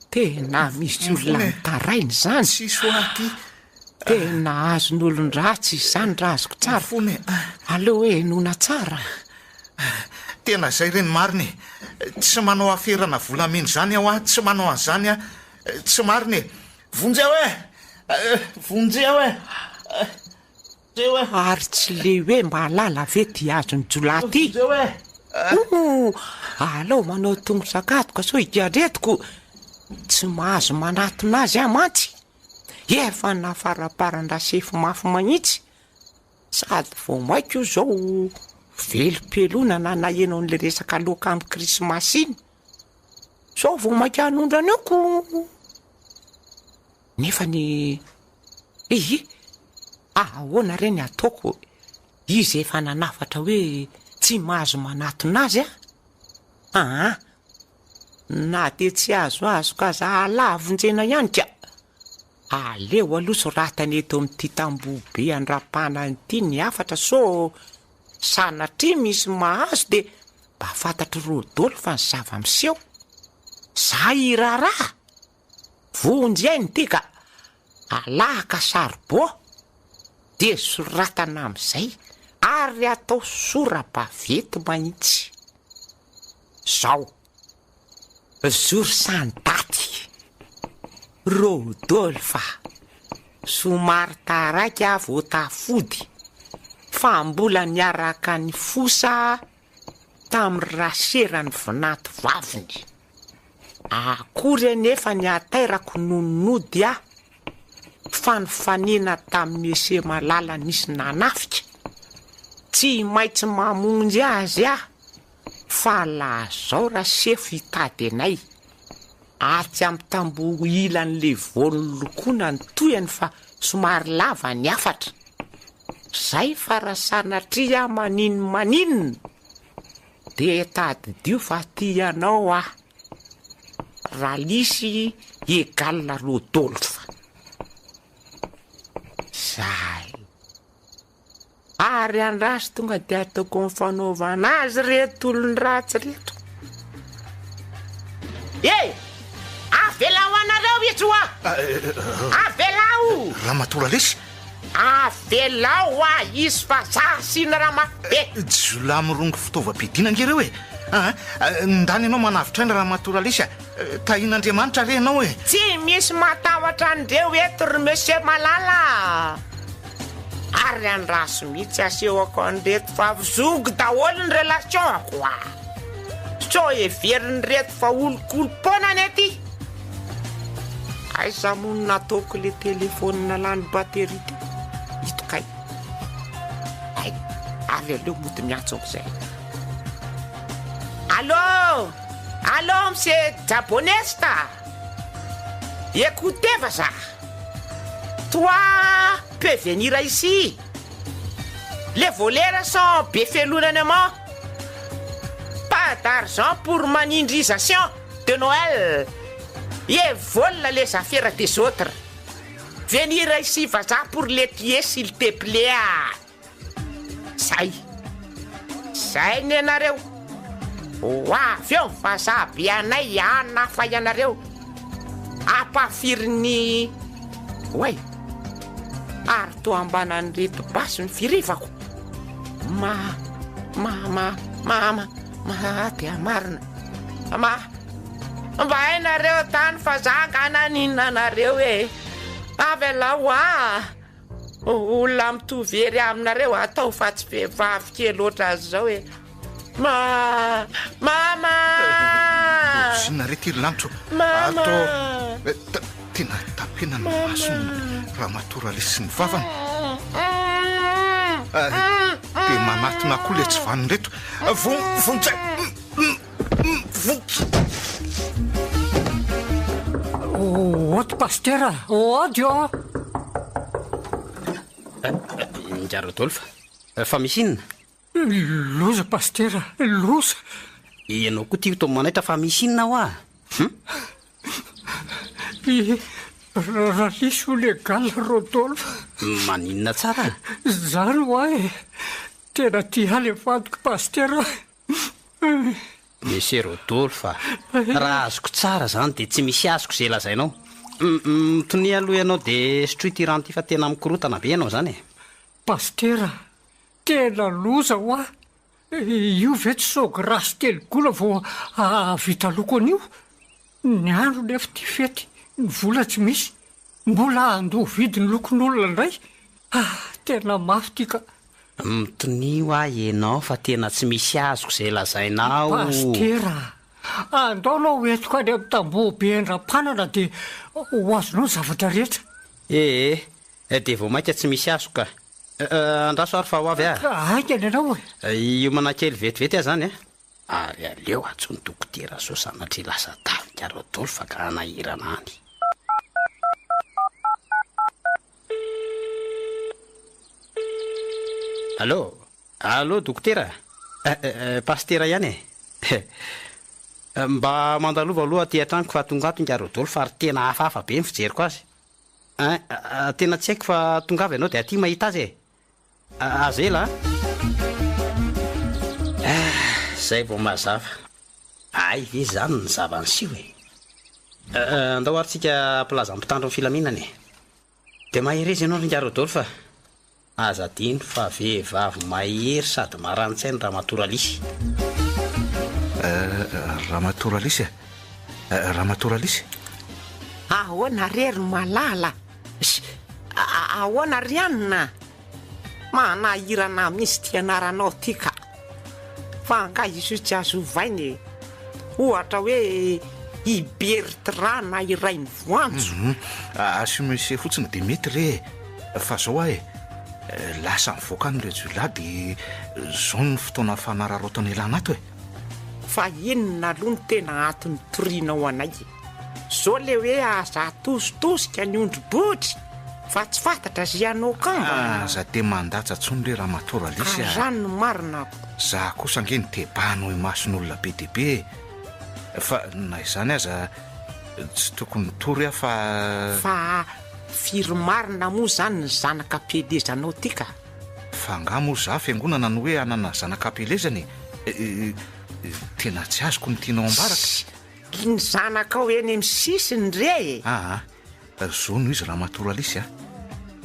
tena misy olona mitarainy zany sisy ho aty tena azon'olon-dratsy izany raha azoko tsara fony aleo hoe nona tsara tena zay reny mariny tsy manao aferana volameny zany aho tsy manao an'izany tsy mariny vonjeo vonjeo ary tsy le hoe mba halala ve ty azony jolaty alao manao tongo sakatoka so higaretiko tsy mahazo manatona azy mantsy efa nafaraparan-drasefo mafy magnitsy sady vo maiko io zao velopelonana na eno an'le resaka loka amin'ny krismasy iny so vo maika hanondrany eoko nefa ny ahoana reny ataoko izy efa nanafatra hoe tsy mahazo manatona azy na de tsy azo ka za alavonjena ihany ka aleo aloso ratany eto amin'ity tamboho be andrapana an'ity ny afatra so sanatria misy mahazo de mba fantatry rodolo fa ny zava-miseho za iraraha vonjy ainy ty ka alahaka sarbo de soratana am'izay ary atao sora-bavety mahitsy zao zory sandaty rodolo fa somary taraiky avo tafody fa mbola niaraka ny fosa tamin'ny raserany vinato vaviny akory nefa ny atairako nononody fa ny fanena tamin'ny ese malala nisy nanafika tsy maintsy mamonjy azy fa la zao rasefo hitady anay atsy amin'ny tamboho ilan'le von'ny lokona ny toyany fa somary lava ny afatra zay farasanatria maninina de tadidio fa ty anao raha lisy egalina rodolo fa zay ary andrasy tonga de ataoko mifanaovana azy reto olony ratsy reto avelao anareo itsoa avelao raha matoralesy avelao izy fa zasina raha mabe jola mirongo fitaovam-pidiana ngereo ndany ianao manavitra iny raha matoralesy tahin'andriamanitra renao tsy misy matavatra andreo eto ry monsieur malala ary andraso mihitsy asehoko anreto fa zogy daholo ny relation-ko a so everiny reto fa olokolompona ny aty aiza mono nataoko le telefônina lany batery ty itokay ay avy aleo mody miatsoko zay allô monsieur japonesta écoutez va ça toi peux venir ici les voleurs sont béfelonnement pas d'argent pour manindrisation de Noël et volent les affaires des autres. Venir ici, va-ça pour les tuer, s'il te plaît. Sai nenareo. Fion va-ça bien yana fa yanareo. Apafirni. Ouais. Arto ambanan reto basy ny firivako. Dia marina. Mba hainareo tany fa zaka naninona anareo e. Avy laoa olona mitovery aminareo atao fa tsy vehivavy kely loatra azy zao e. Mama sinarety lamtso Mama ato tena tapena ny masony raha matoralisy sy ny vavany dia manatona koa le tsy vaniny reto vonjay Oto pastera odio njaro tolo fa misy inona loza pastera loza ianao koa tiako to manaitra fa misy inona ho a raha lisy ho legal Rodolphe maninona tsara zany ho ahy tena tia le fantoko pastera Monsieur Rodolphe raha azoko tsara zany dia tsy misy azoko zay lazainao mitony aloha ianao dia sotroy ty rano ty fa tena mikorotana be ianao zany e pastera tena loza ho ahy io ve tsy sogy rasy telogola vao vita loko an'io ny andro nefa ty fety ny vola tsy misy mbola andoha vidiny lokon'olona indray tena mafy ty ka mitonio ahy ianao fa tena tsy misy azoko zay lazainao pastera andao anao hoentiko any amin'ny tamboho be andram-panana dia ho azonao ny zavatra rehetra dia vao mainka tsy misy azoko ka andraso ary fa ho avy aingany ianao io manakely vetivety ahy zany ary aleo atsony dokotera so sanatry lasa davika Rodolphe ka anahirana any Allô dokotera pastera ihany mba mandalova aloha aty an-tranoko fa tonga ato nga Rodolphe ary tena hafahafa be ny fijeriko azy tena tsy haiko fa tonga avy ianao dia aty mahita azy azela zay vao mazava ay ve zany ny zava-misy andao arytsika plaza mpitandro ny filaminany dia maherezy ianao ringa Rodolphe aza dino fa vehivavy mahery sady marantsainy raha matoralisy raha matoralisy ahoana rery malala ahoana rianina manahirana misy ty anaranao ty ka fa nga iso tsy azo ovainy ohatra hoe i Bertrand na iray ny voanjo asio misy fotsiny dia mety re fa zao ahy lasa mivoaka ny le jola dia zao ny fotoana fanararotana ilana ato fa inona aloha ny tena atony torinao anay zao le hoe aza atositosika ny ondrobotry fa tsy fantatra zy anao kamba za dia mandatsa tsony le raha matoralisy zany no marina za kosa ange ny tebahanao mason'olona be deaibe fa na izany aza tsy tokony tory aho fa firy marina moa zany ny zanaka pelezanao ty ka fa nga moa za fiangonana no hoe anana zanaka pelezany tena tsy azoko ny tianao ambaraka ny zanaka ao eny amin'ny sisiny re zao no izy raha matoralisy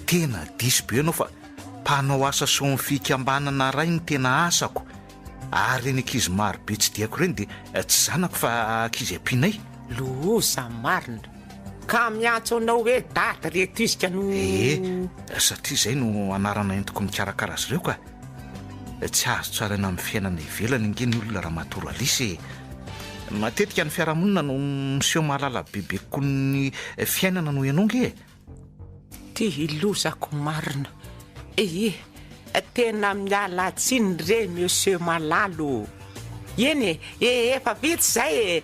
tena disy be anao fa mpanao asa so ny fikambanana ray ny tena asako ary eny ankizy maro be tsy diako ireny dia tsy zanako fa ankizy ampianay loza marina ka miantso anao hoe dady reto izika no satria izay no anarana entiko mikarakara azy ireo ka tsy azo tsarana amin'ny fiainana ivelany inge ny olona raha matoralisy matetika ny fiarahamonina no miseho mahalala bebe koa ny fiainana no ianao nge ty ilozako marina tena miala tsiny re monsieur malalo eny efa vitsy zay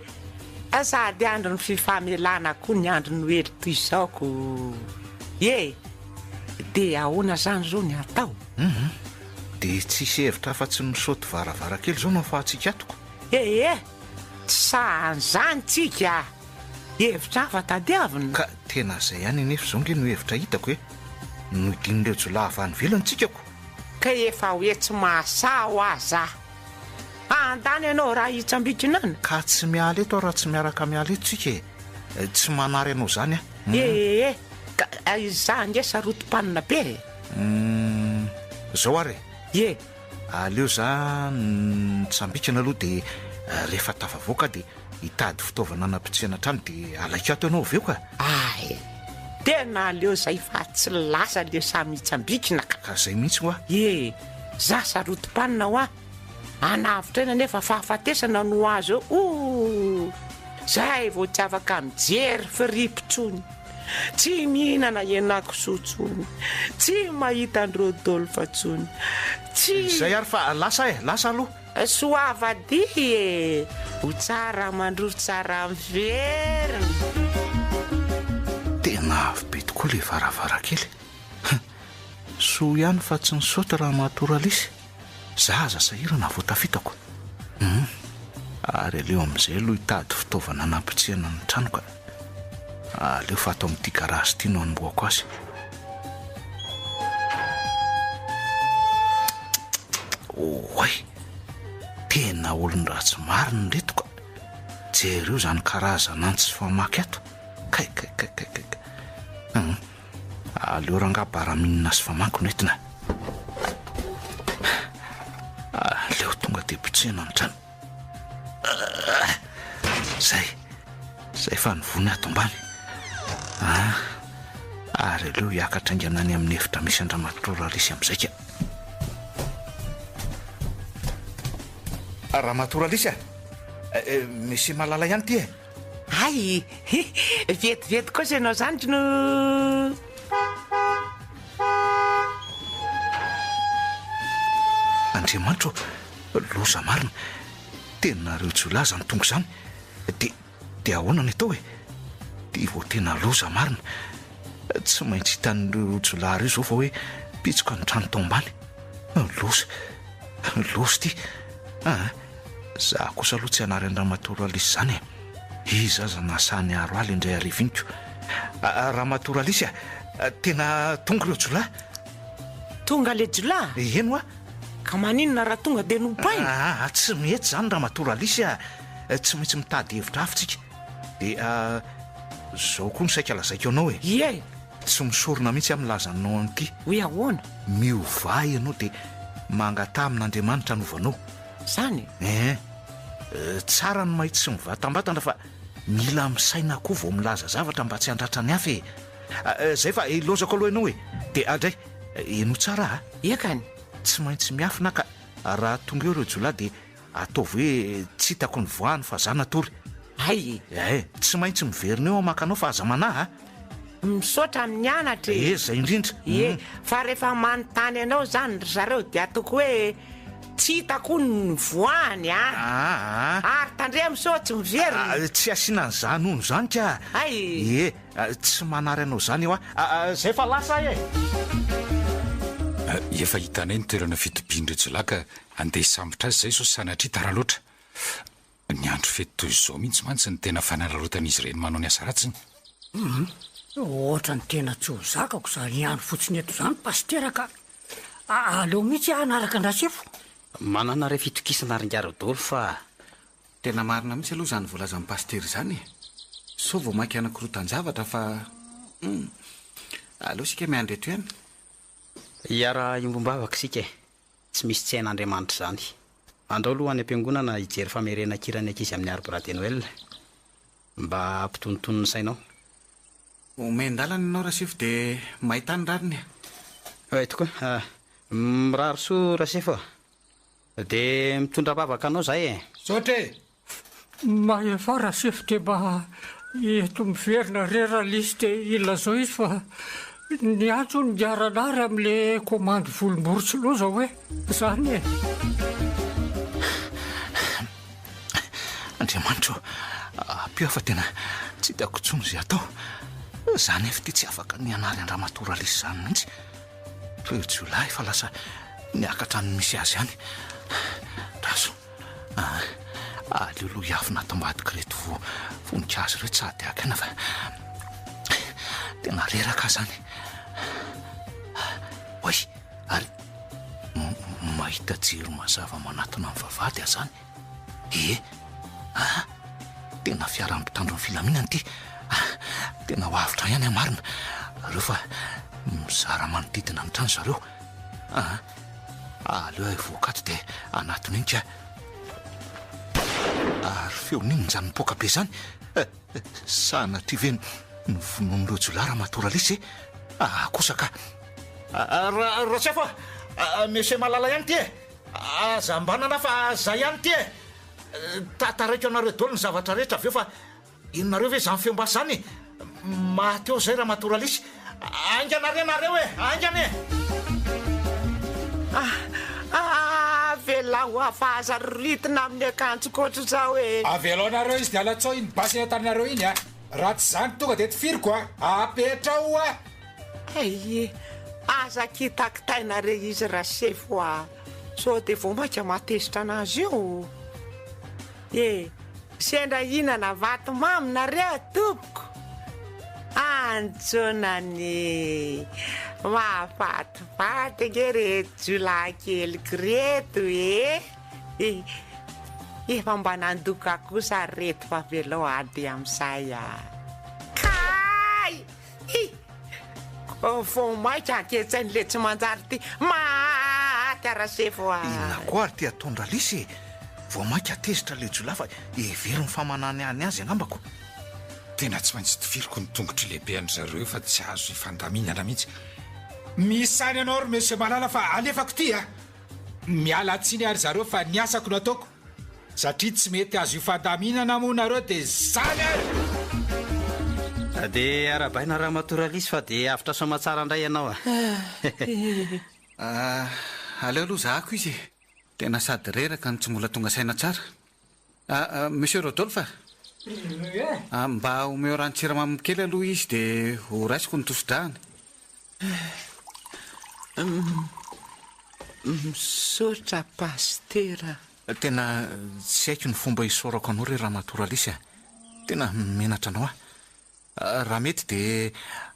sady andro ny fifamelana koa ny andro ny hely toy izaoko de ahoana zany zao ny atao de tsisy hevitra afa-tsy misaoty varavarakely zao no fahatsika atoko tsy sahan'izany tsika hevitra afa tadiavina ka tena zay ihany nefa zao nge no hevitra hitako hoe no idinon'ireo jolava any velantsika ko ka efa hoe tsy mahasaho aza andany ianao raha hitsambikinana ka tsy miala eto raha tsy miaraka miala eto tsika tsy manary ianao zany ka iza nge sarotom-panina be zao ary aleo za nitsambikana aloha de rehefa tafavoaka de hitady fitaovana anapitsihana trano de alaiko ato ianao aveo ka tena aleo zay fa tsy lasa le samy hitsambikina ka zay mihitsy hoa za sarotom-panina hoa anavitra ena nefa fahafatesana no azo eo zay vao tsy afaka mijery firipitsony tsy mihinana ianakosotsony tsy mahita androdolfa tsony tsy zay ary fa lasa lasa aloha soavady ho tsara mandroro tsara miveriny tena avy be tokoa le varavarakely so ihany fa tsy nisaoty raha mahatoralisy za aza sahirana voatafitako ary aleo am'izay aloha hitady fitaovana nampitsihana ny tranoka aleo fa atao amin'ity garazy ity no anomboako azy oay tena olon-draha tsy mariny retoka jereo zany karazana antsy famaky ato kaikaikai aleo rangabaraminina sy famaky no entina aleo tonga de pitsihana ny trano zay fa nivony ato ambany ary aleo hiakatra inganany amin'ny efitra misy andramatorarisy am'izay ka raha matoralisy misy malala ihany ty ay vetivety koa sy ianao zany no andriamanitro loza marina tenareo jolaza ny tongo zany de ahoana ny atao de vo tena loza marina tsy maintsy hitan'ireo jolary io zao fa hoe pitsoka ny trano tao ambany loza ty za kosa aloha tsy anary andramatoralisy zany izy aza nasany aro aly indray ariviniko raha matoralisy tena tonga ireo jola tonga le jola eno ka maninona raha tonga de nompainy tsy mihety zany raha matoralisy tsy maintsy mitady hevitra afitsika de zao koa no saika lazaiko anao tsy misorona mihitsy am'lazanao an'ity hoe ahoana miova ianao de mangata amin'andriamanitra novanao zany tsara no mahitsy sy mivatambatana fa mila misaina koa vao milaza zavatra mba tsy handratra ny afy zay fa ilozako aloha ianao de adray eno tsara ekany tsy maintsy miafina ka raha tonga eo reo jola de ataovy hoe tsy hitako ny voahany fa za natory tsy maintsy miverina eo amakanao fa aza manà misaotra amin'ny anatra zay indrindra fa rehefa manontany anao zany ry zareo de atoko hoe tsy hitako ny voany ary tandre miso tsy miverina tsy asiana ny za nono zany ka tsy manary anao zany eo zay fa lasa efa hitanay ny toerana fitobindre jolaka andeha sambotra azy zay so sanatria tara loatra ny andro fety toy izao mihitsy mantsy ny tena fanararotan'izy ireny manao ny asa ratsiny ohatra ny tena tsy ho zakako za iandro fotsiny eto zany pasteraka aleo mihitsy anaraka andrasefo manana ray fitokisana ringarodolo fa tena marina mihitsy aloha zany volazan'ny pastery zany so vao mainky anakirotan-javatra fa aleo sika miandreto ihany iara iombom-bavaka sika tsy misy tsy hain'andriamanitra zany andao aloha any am-piangonana hijery famerena kirany ankizy amin'ny arbre de noël mba ampitonontonony sainao omendalana ianao rasefo dia mahitany rariny tokoa miraroso rasefo dia mitondra vavaka anao zahay e Saotra mahefa rasefo dia mba eto miverina reralisy dia ilazao izy fa ny antso ny diaranary amin'le komandy volomboritsy loza hoe zany e Andriamanitro pio fa tena tsy tiako tsony zay atao zany efa ty tsy afaka ny anary andramatoralis zany mihitsy reo jiolahy fa lasa niakatra ny misy azy any raso aleoloha iafy natambadika reto voninkazo reto sady akana fa tena reraka zany oy ary mahita jiro mazava manatona amin'ny vavady a zany tena fiara-mpitandro ny filaminana ty tena hoavitra ihany amarina reo fa mizara manodidina ny trano zareo aleo ay voakato dia anatiny iny ka ary feon'iny njanypoka be zany sanatry ve ny vonon'ireo jolara matoralisy kosaka rasefo monsieur malala ihany ty aza mbanana fa zay ihany ty tataraiko anareo dolo ny zavatra rehetra aveo fa inonareo ve zany feomba zany mahateo zay raha matoralisy ainganareo e aingany velao afahaza ritina amin'ny akanjokotro zao e avelao anareo izy dia alatsao iny basy ataninareo iny raha tsy zany tonga dia tifiriko apetra o aza kitakitainare izy rasefo so dia vo maika matezitra anazy io sendra inana vato maminareo tompoko antsonany mahafatifaty nge reto jolakeliko reto efa mba nandoka kosa reto fa velao ady amin'izay kay vo maika anketsain'le tsy manjary ty maty arasefo inako ary ty atondralisy vo mainka atezitra le jola fa every ny famanany any azy angambako tena tsy maintsy tifiriko ny tongotry lehibe an'zareo fa tsy azo ifandaminana mihitsy misany anao ry monsieur malala fa alefako ty miala tsiny ary zareo fa niasako no ataoko satria tsy mety azo ifandaminana moa nareo dia zany ary dia arabaina raha matoralisy fa dia avitra somatsara indray ianao aleo aloha zahako izy tena sady reraka ny tsy mbola tonga saina tsara monsieur Rodolphe mba omeo rano-tsiramamy kely aloha izy dia ho raisiko ny toso-drahany misaotra pastera tena tsy haiko ny fomba hisaorako anao re raha matoralisy tena menatra anao raha mety dia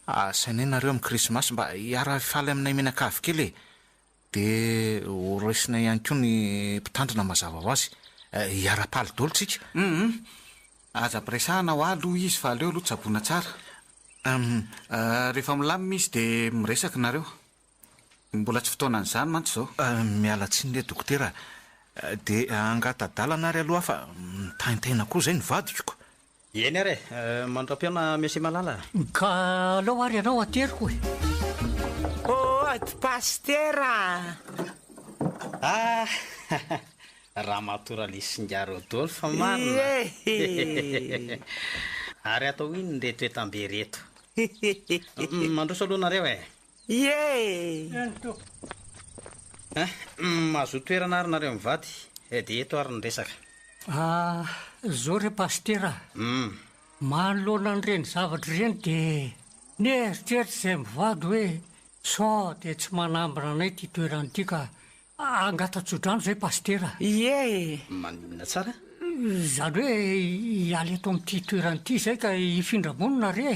asainay nareo amin'ny krismasy mba hiara-faly aminay mianakavy kely dia horaisina ihany koa ny mpitandrina mazava ho azy hiara-paly dolo tsika aza ampiresahana ho aloha izy fa aleo aloha tsaboana tsara rehefa milamina izy dia miresaka nareo mbola tsy fotoanan'izany mantsy zao miala tsiny le dokotera dia angatadalana ary aloha fa mitaintaina koa zay ny vadiko eny ary mandra-piona monsieur malala ka alao ary ianao ateriko ady pastera raha matoralisy ngaro dolo fa marina ary atao iny nretretambe reto mandroso alohanareo mahazo toerana ary nareo mivady dia eto ary nyresaka zao re pastera manoloana n'ireny zavatra ireny dia nieritreritra izay mivady hoe sao dia tsy manambina anay ty toerana ity ka angatatsodrano zay pastera manimina tsara zany hoe hialy eto amin'ity toerana ity zay ka hifindramonina re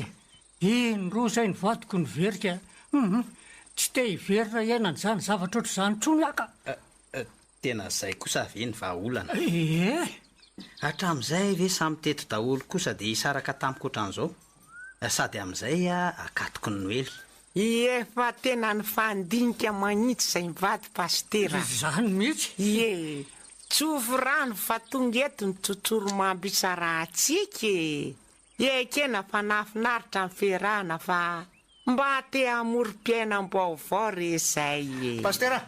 ino zay nivadiko niverika tsy te hiverina iainany zany zavatra oatra zany tsony aka tena zay kosa aveny vahaolana hatramin'izay ve samy teto daholo kosa dia hisaraka tamiko ohatran'izao sady amin'izay akatoko ny noely efa tena ny fandinika manitsy zay mivady pastera zany mihitsy tsovy rano fa tonga eto ny tontoro mamby isarahantsika ekena fa nafinaritra ny ferahana fa mba te hamorom-piaina mbaovao rezay. Pastera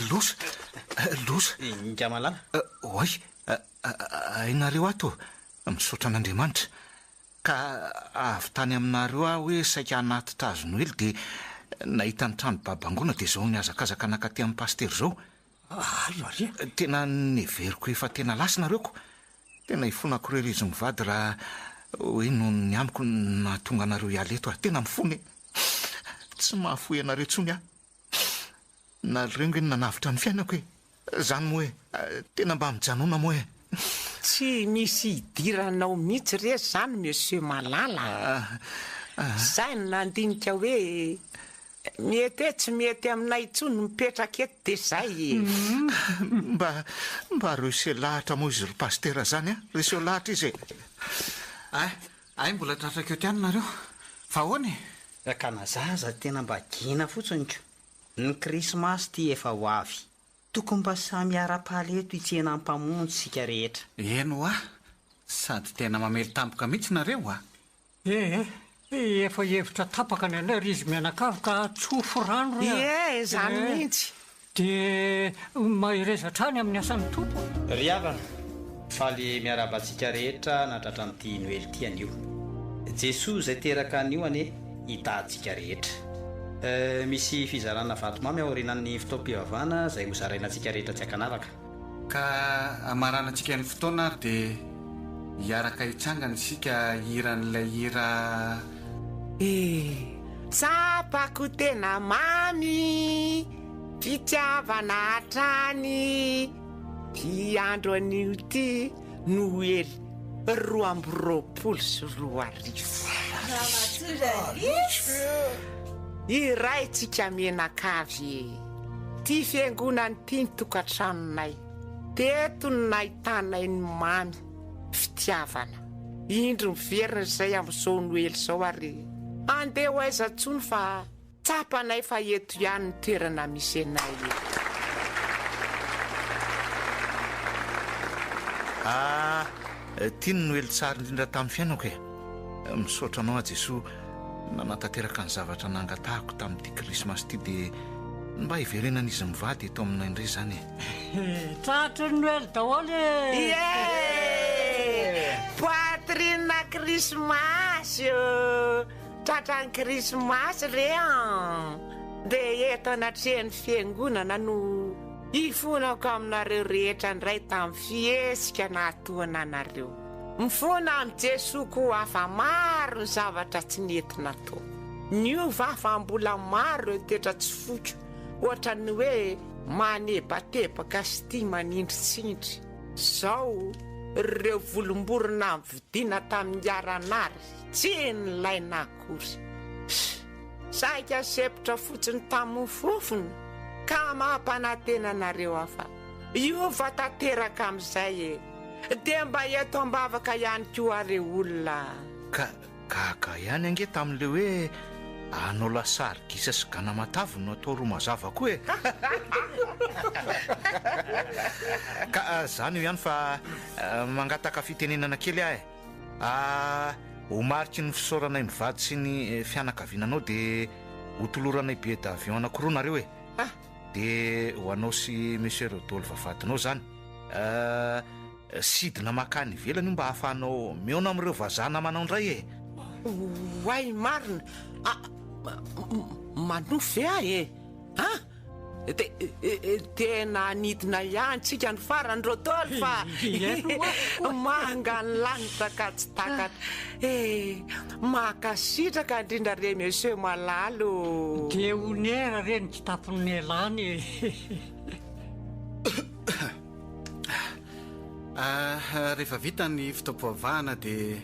loza nkamalala oay ainareo ato misaotra an'Andriamanitra ka avy tany aminareo aho hoe saika anaty tazony hely dia nahita ny trano babangona dia zao niazakazaka nakaty amin'ny pastera zao. Tena neveriko efa tena lasinareko, tena ifonako reo izy mivady raha hoe no ny amiko nahatonga anareo hiala eto tena mifony tsy mahafoy anareo tsony aho na rengo ny nanavitra ny fiainako zany moa tena mba mijanona moa tsy misy idiranao mihitsy re zany monsieur malala. Zay nandinika hoe mety tsy mety aminay tsony mipetraka eto dia zay mba reseo lahatra moa izy ry pastera zany reseo lahatra izy ay mbola tratraka eo tiany nareo fa hoany ka nazaza tena mba gina fotsiny ko ny krismasy ty efa ho avy, tokony mba samy ara-paleto hitsena mpamonjy sika rehetra. Eno sady tena mamely tampoka mihitsy nareo efa hevitra tapaka ny anay ry izy mianakavy ka tsofo rano zany mihitsy dia mahirezatrany amin'ny asan'ny tompo. Ry havana faly miarahaba antsika rehetra natratra n'ity noely ty anio. Jesosy zay teraka anio ane hitantsika rehetra. Misy fizarana vatomamy aorinan'ny fotoam-pivavahana zay hozaraina antsika rehetra tsy akanavaka ka amarana antsika ny fotoana ary dia hiaraka hitsangana isika hiran'ilay hira tsapako tena mamy fitiavana hatrany ty andro anio ty no ely 2024 iray tsika menakavy ty fiangonany ty ny tokantranonay teto ny nahitanay ny mamy fitiavana indro miverina zay amin'izao noely zao ary andeha ho aiza ntsony fa tsapanay fa eto ihany ny toerana misy anay tiany noely tsara indrindra tamin'ny fiainako misaotra anao a Jesosy nanatanteraka ny zavatra nangatahako tamin'ity krismasy ity dia mba hiverenan'izy mivady eto aminay indray zany tratra ny noely daholy poatrina krismasy tratra ny krismasy re dia eto anatrehany fiangonana no ifonako aminareo rehetra indray tamin'ny fiesika nahatoana anareo mifona amin'ny Jesosy ko afa maro ny zavatra tsy nentina tao niova afa mbola maro tetra tsy fotro ohatra ny hoe manebatebaka sy tia manindritsindry zao ireo volomborona mividiana tamin'ny aranary tsy nylaina akory saika sepitra fotsiny tamin'ny fofony ka mampanantena anareo afa iova tanteraka amin'izay dia mba eto ambavaka ihany koa are olona ka ihany ange tamin'le hoe anao lasary gisa sy gana matavy no atao roa mazava koa ka zany io ihany fa mangataka fitenenana kely ho mariky ny fisaoranay mivady sy ny fianakavinanao dia hotoloranay be d'avion anankiroa nareo dia ho anao sy monsieur Rodolphe vavadinao zany sidina makany velany io mba hahafahanao meona amin'ireo vazana manao indray way marina manofy tena nidina ihany tsika ny farany Rodolphe fa mangany lanitra ka tsy takatra makasitraka indrindra re monsieur malalo dia onera reny tsy tapony elany rehefa vita ny fotoam-pivavahana dia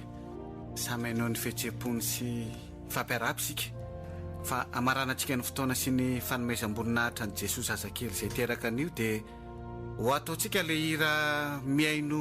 samy hainao ny fihetseham-pony sy fampiarahaba isika fa amarana antsika ny fotoana sy ny fanomezam-boninahitra ny Jesosy zazakely izay teraka an'io dia ho ataontsika le hira miaino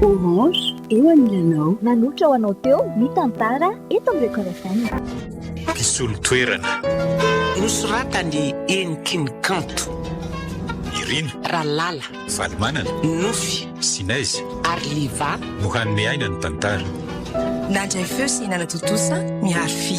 Orange, eo anilanao. Nanotra ho anao teo ny tantara eto amin'ny rekorafanina. Mpisolo Toerana. Nosoratany eniky ny kanto. Irina. Ralala. Valimanana. Nofy. Sinaizy. Ary liva. Mohany miaina ny tantara. Nandray feo sy hinana totosa miaro fy.